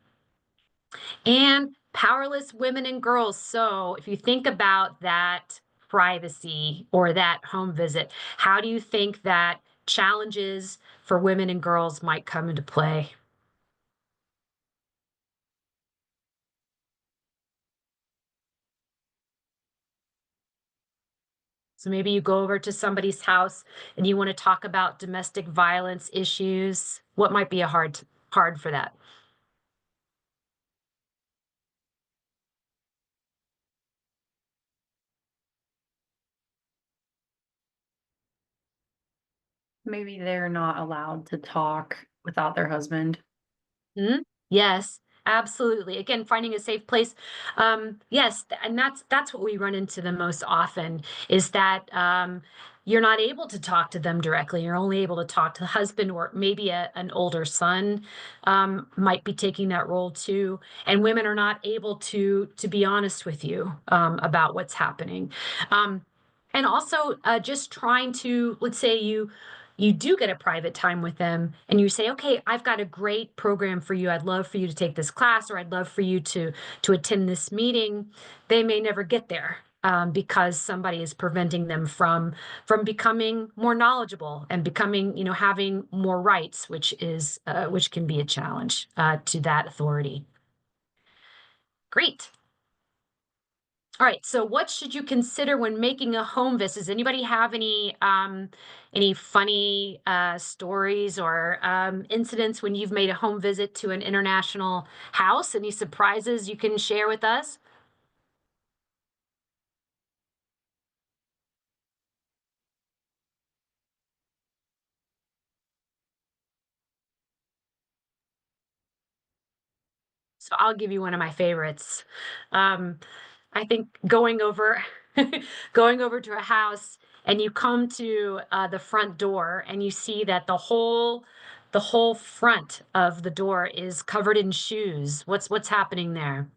and powerless women and girls. So if you think about that privacy or that home visit, how do you think that challenges for women and girls might come into play? So maybe you go over to somebody's house and you want to talk about domestic violence issues. What might be a hard for that? Maybe they're not allowed to talk without their husband. Mhm. Yes, absolutely. Again, finding a safe place. Yes, and that's what we run into the most often is that you're not able to talk to them directly. You're only able to talk to the husband or maybe an older son might be taking that role too. And women are not able to be honest with you about what's happening. Um, and also just trying to, let's say you do get a private time with them and you say, okay, I've got a great program for you, I'd love for you to take this class, or I'd love for you to attend this meeting. They may never get there because somebody is preventing them from becoming more knowledgeable and becoming, having more rights, which can be a challenge to that authority. Great. All right. So what should you consider when making a home visit? Does anybody have any funny stories or incidents when you've made a home visit to an international house? Any surprises you can share with us? So I'll give you one of my favorites. Um, I think going over going over to a house and you come to the front door and you see that the whole front of the door is covered in shoes. What's happening there?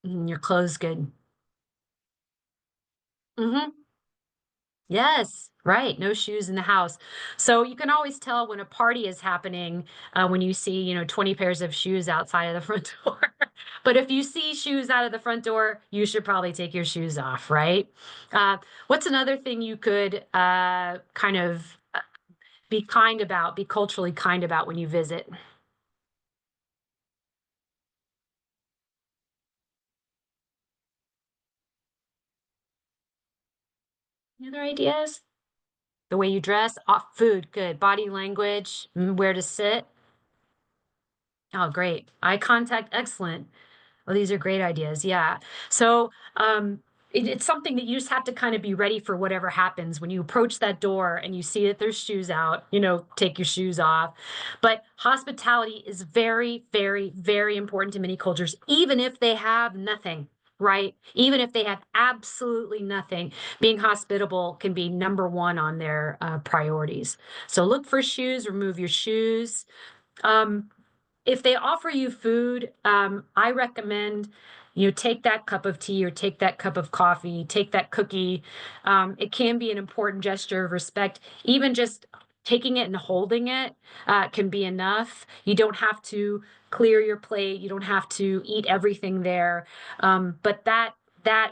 Your clothes good. Hmm. Yes, right. No shoes in the house. So you can always tell when a party is happening when you see, 20 pairs of shoes outside of the front door. But if you see shoes out of the front door, you should probably take your shoes off, right? What's another thing you could kind of be culturally kind about when you visit? Any other ideas? The way you dress, food, good. Body language, where to sit. Oh, great. Eye contact, excellent. Oh, these are great ideas. Yeah. So it's something that you just have to kind of be ready for whatever happens when you approach that door and you see that there's shoes out, take your shoes off. But hospitality is very, very, very important to many cultures, even if they have nothing. Right. Even if they have absolutely nothing, being hospitable can be number one on their priorities. So look for shoes, remove your shoes. Um, if they offer you food, I recommend you take that cup of tea or take that cup of coffee, take that cookie. It can be an important gesture of respect. Even just taking it and holding it can be enough. You don't have to clear your plate. You don't have to eat everything there. But that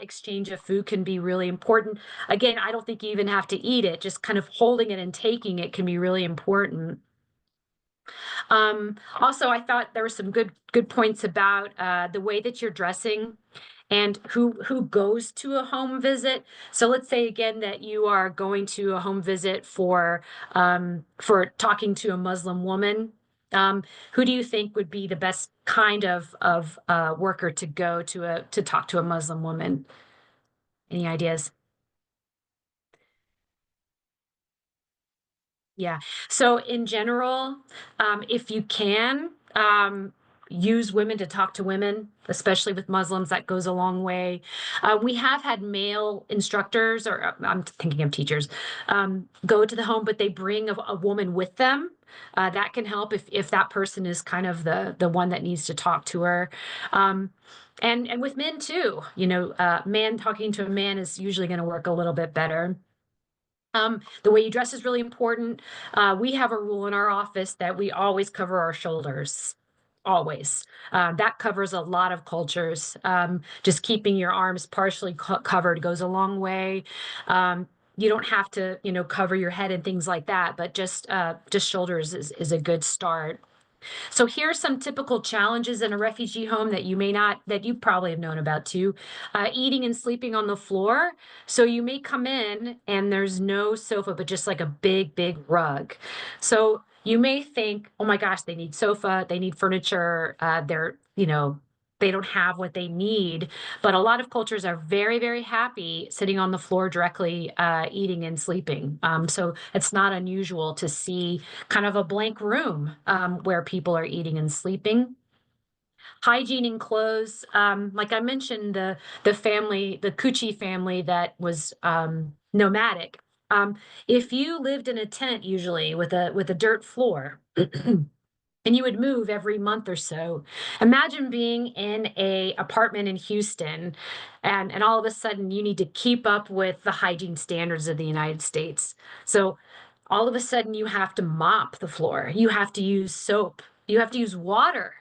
exchange of food can be really important. Again, I don't think you even have to eat it. Just kind of holding it and taking it can be really important. Also, I thought there were some good points about the way that you're dressing and who goes to a home visit. So let's say again that you are going to a home visit for talking to a Muslim woman. Um, who do you think would be the best kind of worker to go to talk to a Muslim woman? Any ideas? Yeah. So in general, if you can, use women to talk to women, especially with Muslims, that goes a long way. We have had male instructors, or I'm thinking of teachers, go to the home, but they bring a woman with them. That can help if that person is kind of the one that needs to talk to her. Um, and with men too, man talking to a man is usually going to work a little bit better. The way you dress is really important. We have a rule in our office that we always cover our shoulders. Always. That covers a lot of cultures. Just keeping your arms partially covered goes a long way. You don't have to, cover your head and things like that, but just shoulders is a good start. So here are some typical challenges in a refugee home that you may not, that you probably have known about too. Eating and sleeping on the floor. So you may come in and there's no sofa, but just like a big, big rug. So you may think, oh my gosh, they need sofa, they need furniture, they don't have what they need. But a lot of cultures are very, very happy sitting on the floor directly, eating and sleeping. So it's not unusual to see kind of a blank room where people are eating and sleeping. Hygiene and clothes, like I mentioned, the family, the Kuchi family that was nomadic. Um, if you lived in a tent, usually with a dirt floor, and you would move every month or so. Imagine being in a apartment in Houston, and all of a sudden you need to keep up with the hygiene standards of the United States. So all of a sudden you have to mop the floor. You have to use soap. You have to use water.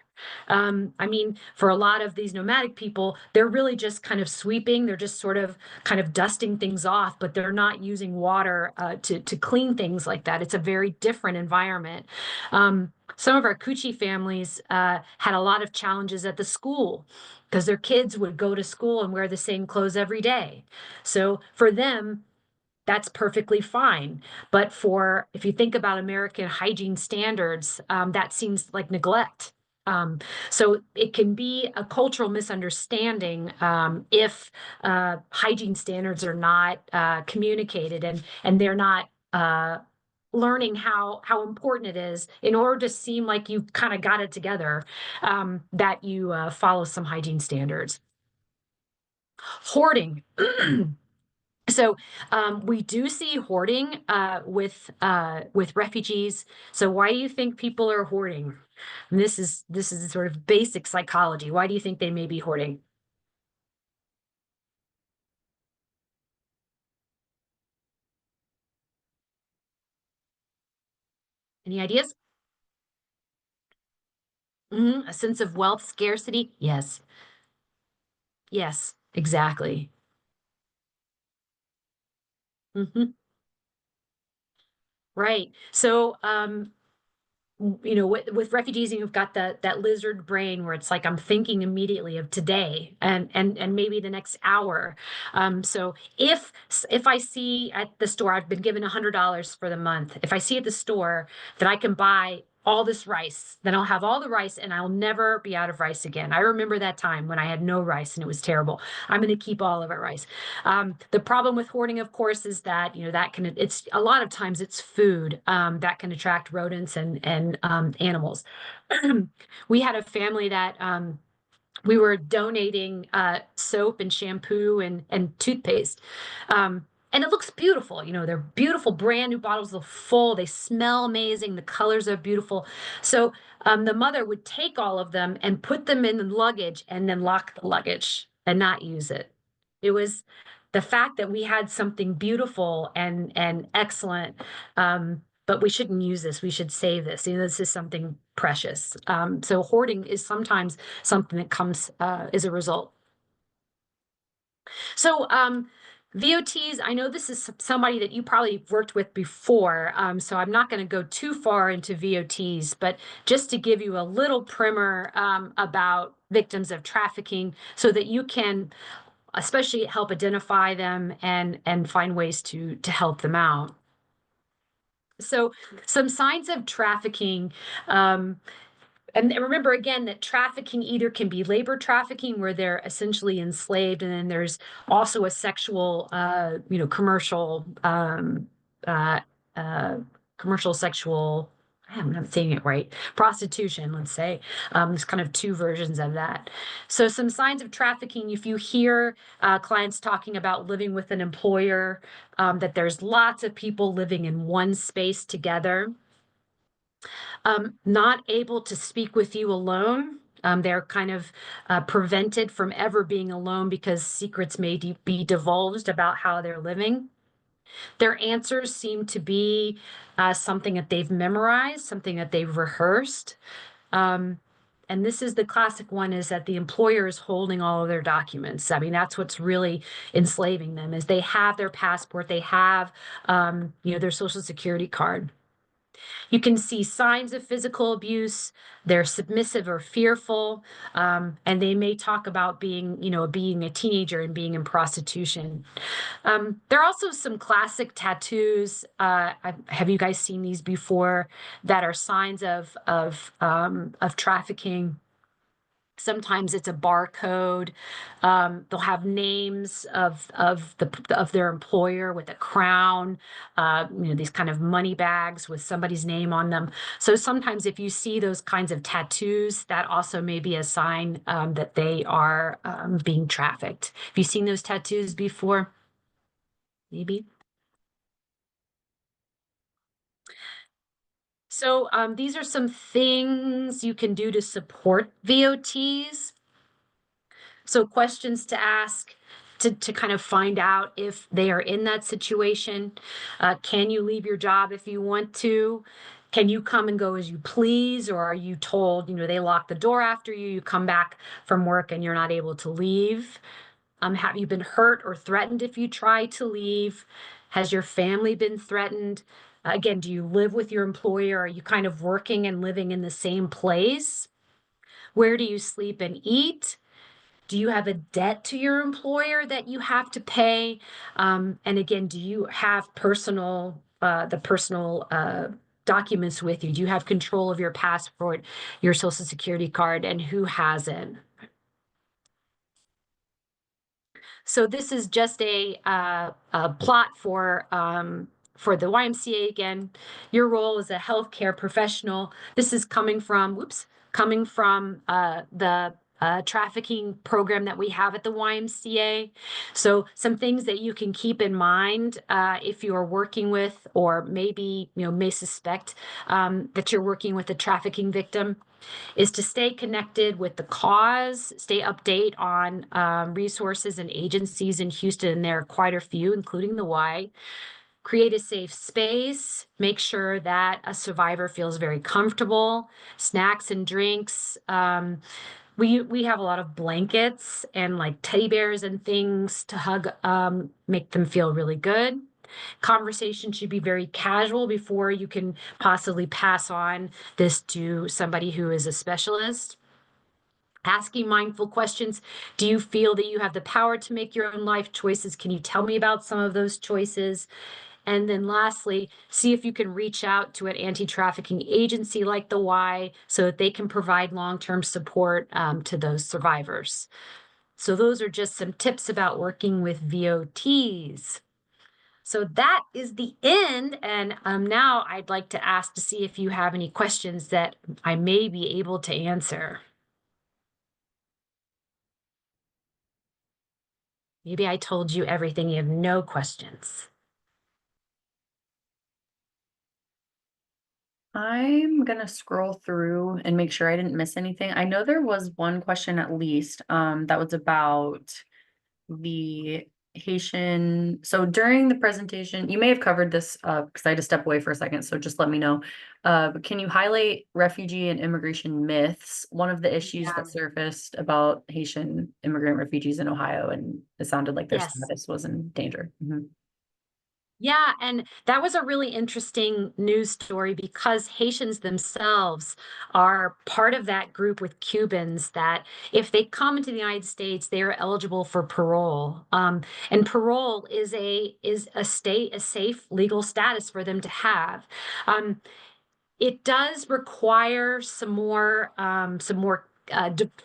I mean, for a lot of these nomadic people, they're really just kind of sweeping. They're just sort of kind of dusting things off, but they're not using water to clean things like that. It's a very different environment. Some of our Kuchi families had a lot of challenges at the school because their kids would go to school and wear the same clothes every day. So for them, that's perfectly fine. But for, if you think about American hygiene standards, that seems like neglect. Um, so it can be a cultural misunderstanding if hygiene standards are not communicated and they're not learning how important it is in order to seem like you kind of got it together, that you follow some hygiene standards. Hoarding. So we do see hoarding with refugees. So why do you think people are hoarding? And this is sort of basic psychology. Why do you think they may be hoarding? Any ideas? A sense of wealth scarcity? Yes. Yes, exactly. Hmm. Right. So with refugees, you've got that lizard brain where it's like I'm thinking immediately of today and maybe the next hour. So if I see at the store, I've been given $100 for the month. If I see at the store that I can buy all this rice, then I'll have all the rice and I'll never be out of rice again. I remember that time when I had no rice and it was terrible. I'm going to keep all of our rice. The problem with hoarding, of course, is that that can it's a lot of times it's food that can attract rodents and animals. We had a family that we were donating soap and shampoo and toothpaste. And it looks beautiful. They're beautiful, brand new bottles of full. They smell amazing. The colors are beautiful. So the mother would take all of them and put them in the luggage and then lock the luggage and not use it. It was the fact that we had something beautiful and excellent, but we shouldn't use this. We should save this. This is something precious. So hoarding is sometimes something that comes as a result. So VOTs, I know this is somebody that you probably worked with before, so I'm not going to go too far into VOTs, but just to give you a little primer about victims of trafficking so that you can especially help identify them and find ways to help them out. So some signs of trafficking, and remember again that trafficking either can be labor trafficking where they're essentially enslaved, and then there's also a sexual, commercial, uh, uh, commercial sexual. I'm not saying it right. Prostitution, let's say. There's kind of two versions of that. So some signs of trafficking, if you hear clients talking about living with an employer, that there's lots of people living in one space together, not able to speak with you alone. They're kind of prevented from ever being alone because secrets may be divulged about how they're living. Their answers seem to be something that they've memorized, something that they've rehearsed. Um, and this is the classic one, is that the employer is holding all of their documents. I mean, that's what's really enslaving them, is they have their passport, they have, their social security card. You can see signs of physical abuse. They're submissive or fearful, and they may talk about being a teenager and being in prostitution. There are also some classic tattoos. Have you guys seen these before? That are signs of trafficking. Sometimes it's a barcode. They'll have names of their employer with a crown, these kind of money bags with somebody's name on them. So sometimes if you see those kinds of tattoos, that also may be a sign that they are being trafficked. Have you seen those tattoos before? Maybe. So these are some things you can do to support VOTs. So questions to ask to kind of find out if they are in that situation. Can you leave your job if you want to? Can you come and go as you please? Or are you told, they lock the door after you, you come back from work and you're not able to leave? Have you been hurt or threatened if you try to leave? Has your family been threatened? Again, do you live with your employer? Are you kind of working and living in the same place? Where do you sleep and eat? Do you have a debt to your employer that you have to pay? And again, do you have the personal documents with you? Do you have control of your passport, your social security card, and who hasn't? So this is just a plot for the YMCA again. Your role as a healthcare professional. This is coming from the trafficking program that we have at the YMCA. So some things that you can keep in mind if you are working with, or maybe may suspect that you're working with a trafficking victim, is to stay connected with the cause, stay update on resources and agencies in Houston, and there are quite a few, including the Y. Create a safe space, make sure that a survivor feels very comfortable, snacks and drinks. We have a lot of blankets and like teddy bears and things to hug, make them feel really good. Conversation should be very casual before you can possibly pass on this to somebody who is a specialist. Asking mindful questions. Do you feel that you have the power to make your own life choices? Can you tell me about some of those choices? And then lastly, see if you can reach out to an anti-trafficking agency like the Y so that they can provide long-term support to those survivors. So those are just some tips about working with VOTs. So that is the end. And now I'd like to ask to see if you have any questions that I may be able to answer. Maybe I told you everything. You have no questions. I'm gonna scroll through and make sure I didn't miss anything. I know there was one question at least, that was about the Haitian. So during the presentation, you may have covered this, because I had to step away for a second, so just let me know. But can you highlight refugee and immigration myths? One of the issues Yeah. that surfaced about Haitian immigrant refugees in Ohio, and it sounded like their Yes. status was in danger. Mhm. Yeah, and that was a really interesting news story because Haitians themselves are part of that group with Cubans that if they come into the United States, they are eligible for parole. And parole is a safe legal status for them to have. Um, it does require some more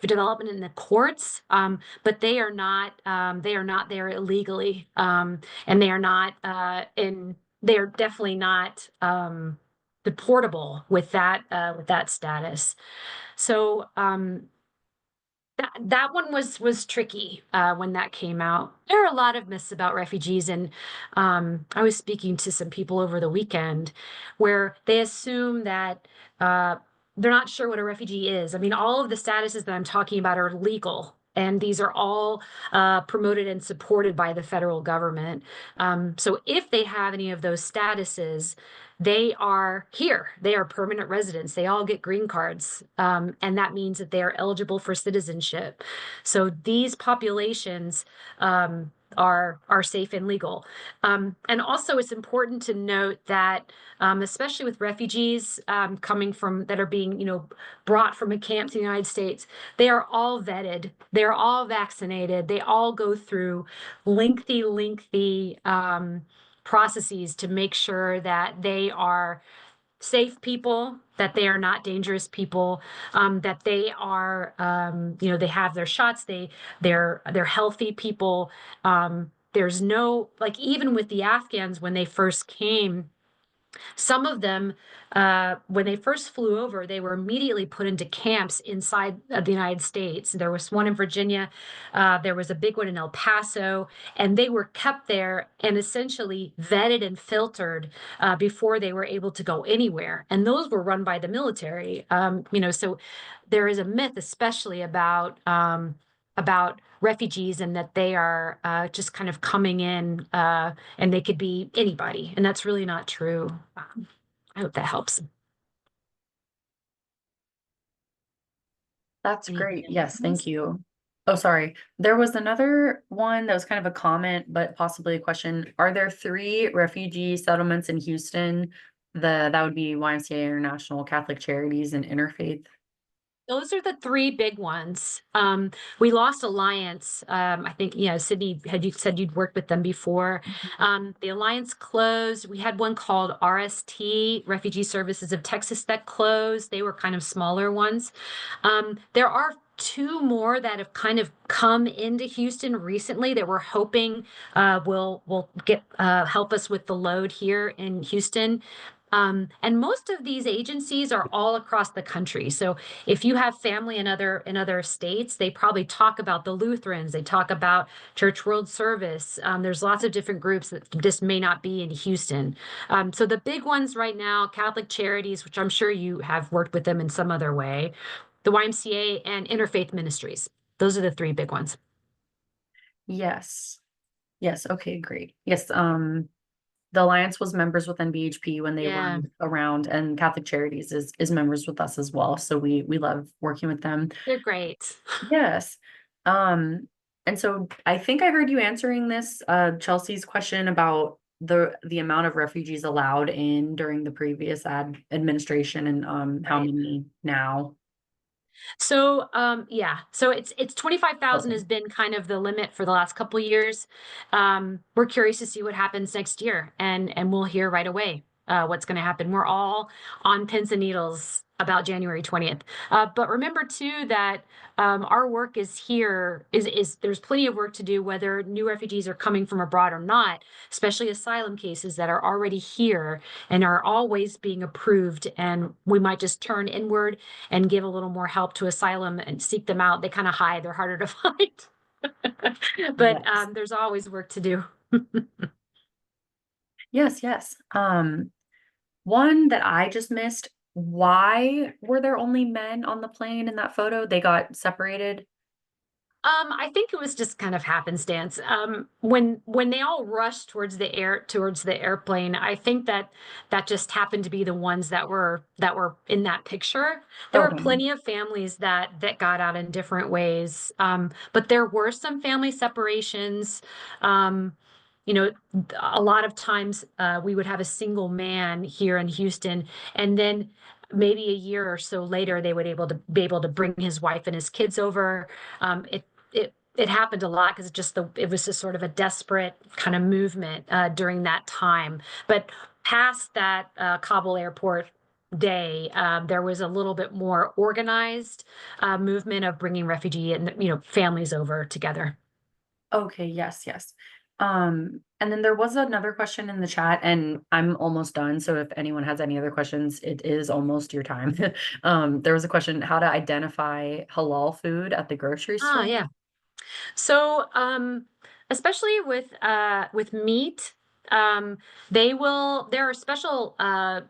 development in the courts, but they are not there illegally, and they are not in they are definitely not deportable with that status. So that one was tricky when that came out. There are a lot of myths about refugees, and I was speaking to some people over the weekend where they assume that they're not sure what a refugee is. I mean, all of the statuses that I'm talking about are legal, and these are all promoted and supported by the federal government. So if they have any of those statuses, they are here. They are permanent residents. They all get green cards. And that means that they are eligible for citizenship. So these populations are safe and legal. And also, it's important to note that, especially with refugees coming from that are being, brought from a camp to the United States, they are all vetted, they're all vaccinated, they all go through lengthy processes to make sure that they are safe people, that they are not dangerous people, that they are, they have their shots, they're healthy people. There's no, like, even with the Afghans when they first came, some of them, when they first flew over, they were immediately put into camps inside of the United States. There was one in Virginia, there was a big one in El Paso, and they were kept there and essentially vetted and filtered before they were able to go anywhere. And those were run by the military. So there is a myth, especially about refugees, and that they are just kind of coming in, and they could be anybody, and that's really not true. I hope that helps. That's Anything great. Yes, else? thank you. Oh, sorry. There was another one that was kind of a comment, but possibly a question. Are there three refugee settlements in Houston? That would be YMCA International, Catholic Charities, and Interfaith. Those are the three big ones. We lost Alliance. I think, Sydney, had you said you'd worked with them before? The Alliance closed. We had one called RST, Refugee Services of Texas, that closed. They were kind of smaller ones. There are two more that have kind of come into Houston recently that we're hoping will get help us with the load here in Houston. And most of these agencies are all across the country. So if you have family in other states, they probably talk about the Lutherans, they talk about Church World Service. There's lots of different groups that just may not be in Houston. So the big ones right now, Catholic Charities, which I'm sure you have worked with them in some other way, the YMCA, and Interfaith Ministries. Those are the three big ones. Yes. Yes. Okay, great. Yes. The Alliance was members with NBHP when they were Yeah, around, and Catholic Charities is members with us as well. So we love working with them. they're great. Yes. Um, and so I think I heard you answering this, Chelsea's question about the amount of refugees allowed in during the previous administration and how Right. many now. So, yeah, so it's 25,000 Okay. has been kind of the limit for the last couple of years. We're curious to see what happens next year, and we'll hear right away what's going to happen. We're all on pins and needles about January 20th. But remember too that our work is here is there's plenty of work to do, whether new refugees are coming from abroad or not, especially asylum cases that are already here and are always being approved. And we might just turn inward and give a little more help to asylum and seek them out. They kind of hide, they're harder to find. But Yes. there's always work to do. Yes, yes. One that I just missed, why were there only men on the plane in that photo? They got separated. I think it was just kind of happenstance. When they all rushed towards the airplane, I think that just happened to be the ones that were in that picture. There were Okay. plenty of families that got out in different ways, but there were some family separations. Um, you know, a lot of times we would have a single man here in Houston, and then maybe a year or so later they would be able to bring his wife and his kids over. It happened a lot because it was just sort of a desperate kind of movement during that time. But past that Kabul airport day, there was a little bit more organized movement of bringing refugee and families over together. Okay, yes, yes. And then there was another question in the chat, and I'm almost done. So if anyone has any other questions, it is almost your time. There was a question, how to identify halal food at the grocery Ah, store. yeah. So, especially with meat, um, there are special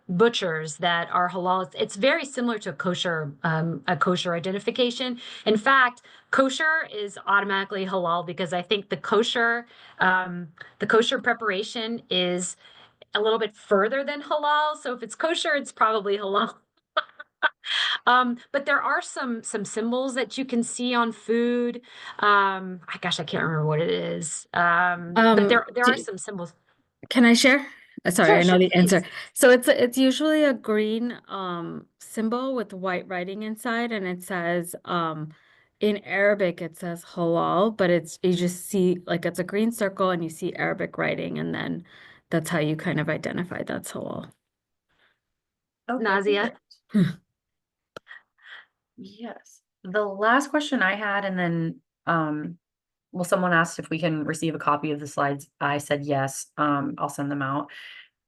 butchers that are halal. It's very similar to a kosher identification. In fact, kosher is automatically halal because I think the kosher preparation is a little bit further than halal. So if it's kosher, it's probably halal. But there are some symbols that you can see on food. I can't remember what it is. But Um, there are do, some symbols. can I share? Sorry, Sure, I know sure, the answer. please. So it's usually a green symbol with white writing inside, and it says in Arabic it says halal, but it's you just see like it's a green circle and you see Arabic writing, and then that's how you kind of identify that's halal. Okay, Nausea. perfect. Yes. The last question I had, and then well, someone asked if we can receive a copy of the slides. I said yes. I'll send them out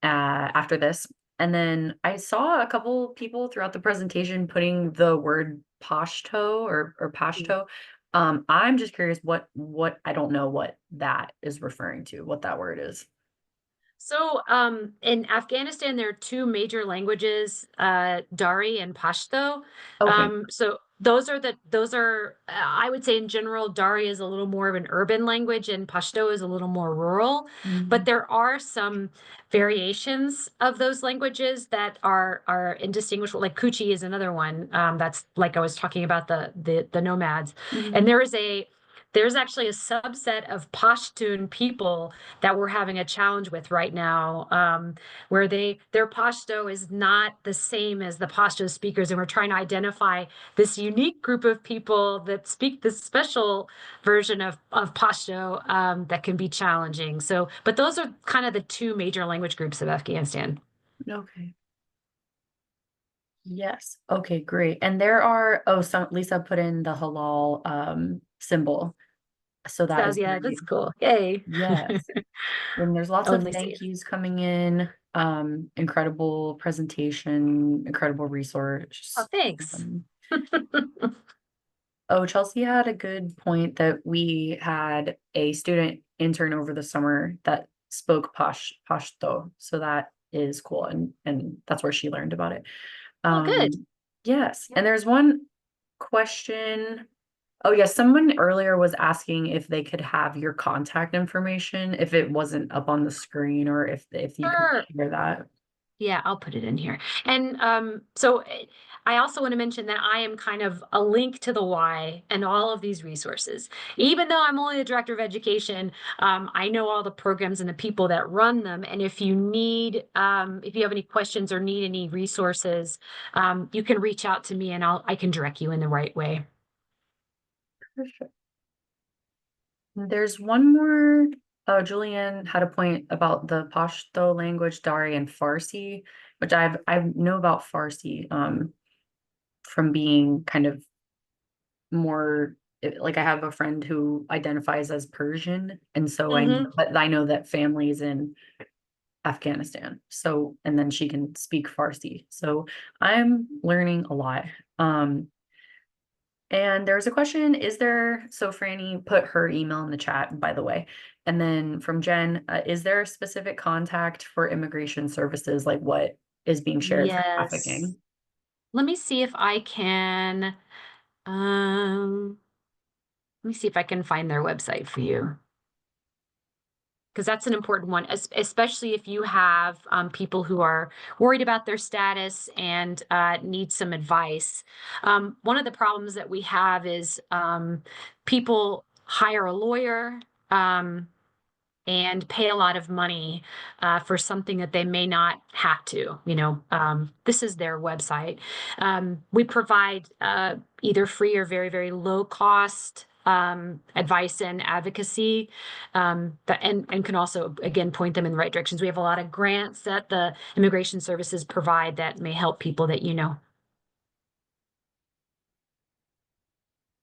after this. And then I saw a couple people throughout the presentation putting the word Pashto or Pashto. I'm just curious what I don't know what that is referring to, what that word is. So, in Afghanistan, there are two major languages, Dari and Pashto. Okay. So those are I would say in general, Dari is a little more of an urban language and Pashto is a little more rural. But Mhm. there are some variations of those languages that are indistinguishable. Like Kuchi is another one. That's like I was talking about the nomads, and Mhm. there's actually a subset of Pashtun people that we're having a challenge with right now, where their Pashto is not the same as the Pashto speakers, and we're trying to identify this unique group of people that speak this special version of Pashto that can be challenging. So, but those are kind of the two major language groups of Afghanistan. Okay. Yes. Okay, great. And there are, oh, some Lisa put in the halal symbol. So that So is yeah, that's great. cool. Yay. Yes. And there's lots Oh, of let me see. thank yous coming in. Incredible presentation, incredible Oh, resource. thanks. Um, oh, Chelsea had a good point that we had a student intern over the summer that spoke Pashto. So that is cool. And that's where she learned about it. Oh, good. Yes. Yeah. And there's one question. Oh, yes. Someone earlier was asking if they could have your contact information if it wasn't up on the screen or if you could Sure. share that. Yeah, I'll put it in here. And I also want to mention that I am kind of a link to the Y and all of these resources. Even though I'm only the director of education, I know all the programs and the people that run them. And if you have any questions or need any resources, you can reach out to me and I can direct you in the right way. For sure. There's one more. Julianne had a point about the Pashto language, Dari and Farsi, which I know about Farsi from being kind of more like I have a friend who identifies as Persian, and so Hmm. but I know that families in Afghanistan. So, and then she can speak Farsi. So I'm learning a lot. Um, and there's a question, is there, so Franny put her email in the chat, by the way. And then from Jen, is there a specific contact for immigration services, like what is being shared for Yes. trafficking? Let me see if I can, um, let me see if I can find their website for you. Because that's an important one, especially if you have people who are worried about their status and need some advice. One of the problems that we have is people hire a lawyer. And pay a lot of money for something that they may not have to. This is their website. We provide either free or very, very low cost advice and advocacy, and can also, again, point them in the right directions. We have a lot of grants that the immigration services provide that may help people that you know.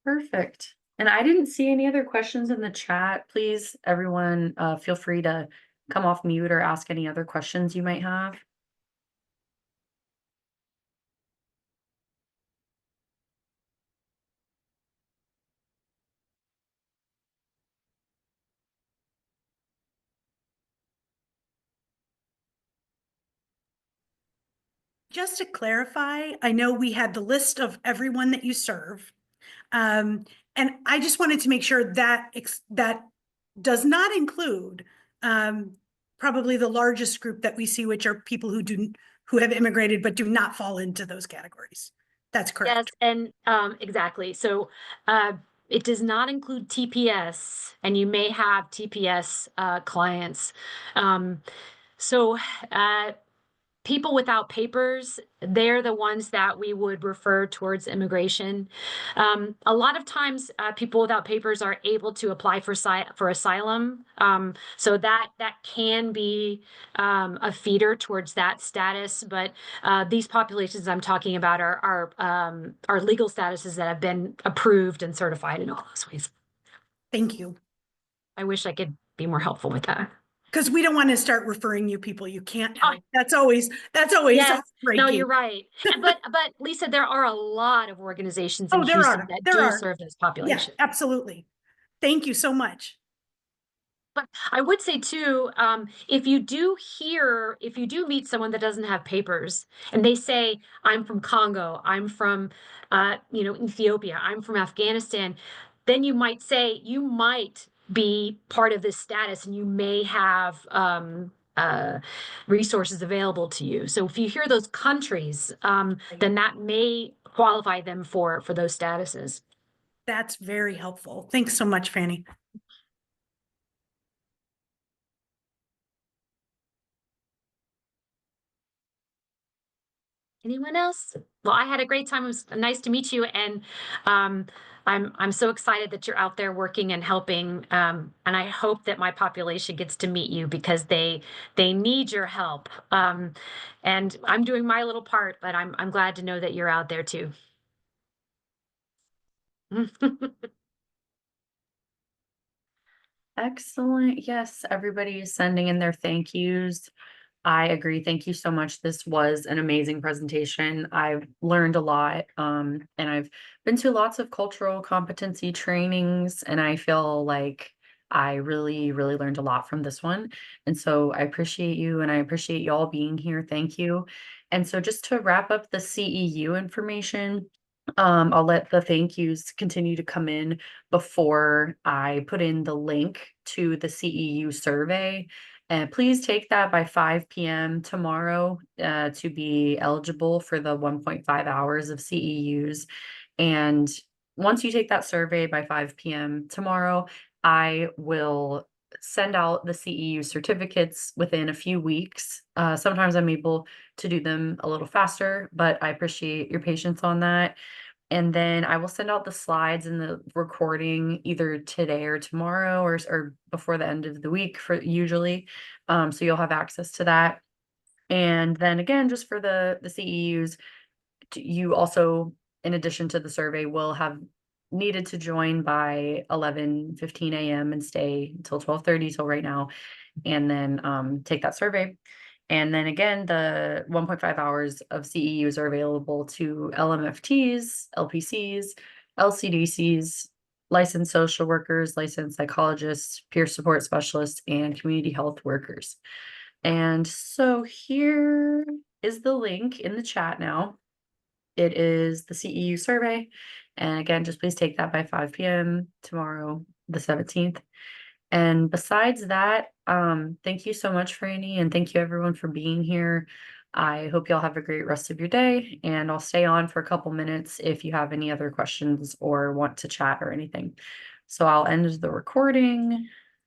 Perfect. And I didn't see any other questions in the chat. Please, everyone, feel free to come off mute or ask any other questions you might have. Just to clarify, I know we had the list of everyone that you serve. Um, and I just wanted to make sure that that does not include probably the largest group that we see, which are people who have immigrated but do not fall into those categories. That's Yes, correct. and exactly. So it does not include TPS, and you may have TPS clients. Um, so uh, people without papers, they're the ones that we would refer towards immigration. A lot of times, people without papers are able to apply for asylum, so that can be a feeder towards that status. But these populations I'm talking about are legal statuses that have been approved and certified in all those ways. Thank you. I wish I could be more helpful with that. Because we don't want to start referring you people you can't Oh, help. That's always yes, no, heartbreaking. you're right. But Lisa, there are a lot of organizations in Oh, there Houston are. that There do are. serve those Yeah, populations. absolutely. Thank you so much. But I would say too, if you do meet someone that doesn't have papers and they say, I'm from Congo, I'm from, Ethiopia, I'm from Afghanistan, then you might say you might be part of this status and you may have resources available to you. So if you hear those countries, then that may qualify them for those statuses. That's very helpful. Thanks so much, Franny. Anyone else? Well, I had a great time. It was nice to meet you, and um, I'm so excited that you're out there working and helping. And I hope that my population gets to meet you because they need your help. And I'm doing my little part, but I'm glad to know that you're out there too. Excellent. Yes, everybody is sending in their thank yous. I agree. Thank you so much. This was an amazing presentation. I've learned a lot, and I've been to lots of cultural competency trainings, and I feel like I really, really learned a lot from this one. And so I appreciate you, and I appreciate you all being here. Thank you. And so just to wrap up the CEU information, I'll let the thank yous continue to come in before I put in the link to the CEU survey. And please take that by 5 p.m. tomorrow to be eligible for the 1.5 hours of CEUs. And once you take that survey by 5 p.m. tomorrow, I will send out the CEU certificates within a few weeks. Sometimes I'm able to do them a little faster, but I appreciate your patience on that. And then I will send out the slides and the recording either today or tomorrow or before the end of the week for usually. So you'll have access to that. And then again, just for the CEUs, you also, in addition to the survey, will have needed to join by 11:15 a.m. and stay until 12:30 till right now, and then take that survey. And then again, the 1.5 hours of CEUs are available to LMFTs, LPCs, LCDCs, licensed social workers, licensed psychologists, peer support specialists, and community health workers. And so here is the link in the chat now. It is the CEU survey. And again, just please take that by 5 p.m. tomorrow, the 17th. And besides that, thank you so much, Franny, and thank you everyone for being here. I hope y'all have a great rest of your day, and I'll stay on for a couple minutes if you have any other questions or want to chat or anything. So I'll end the recording.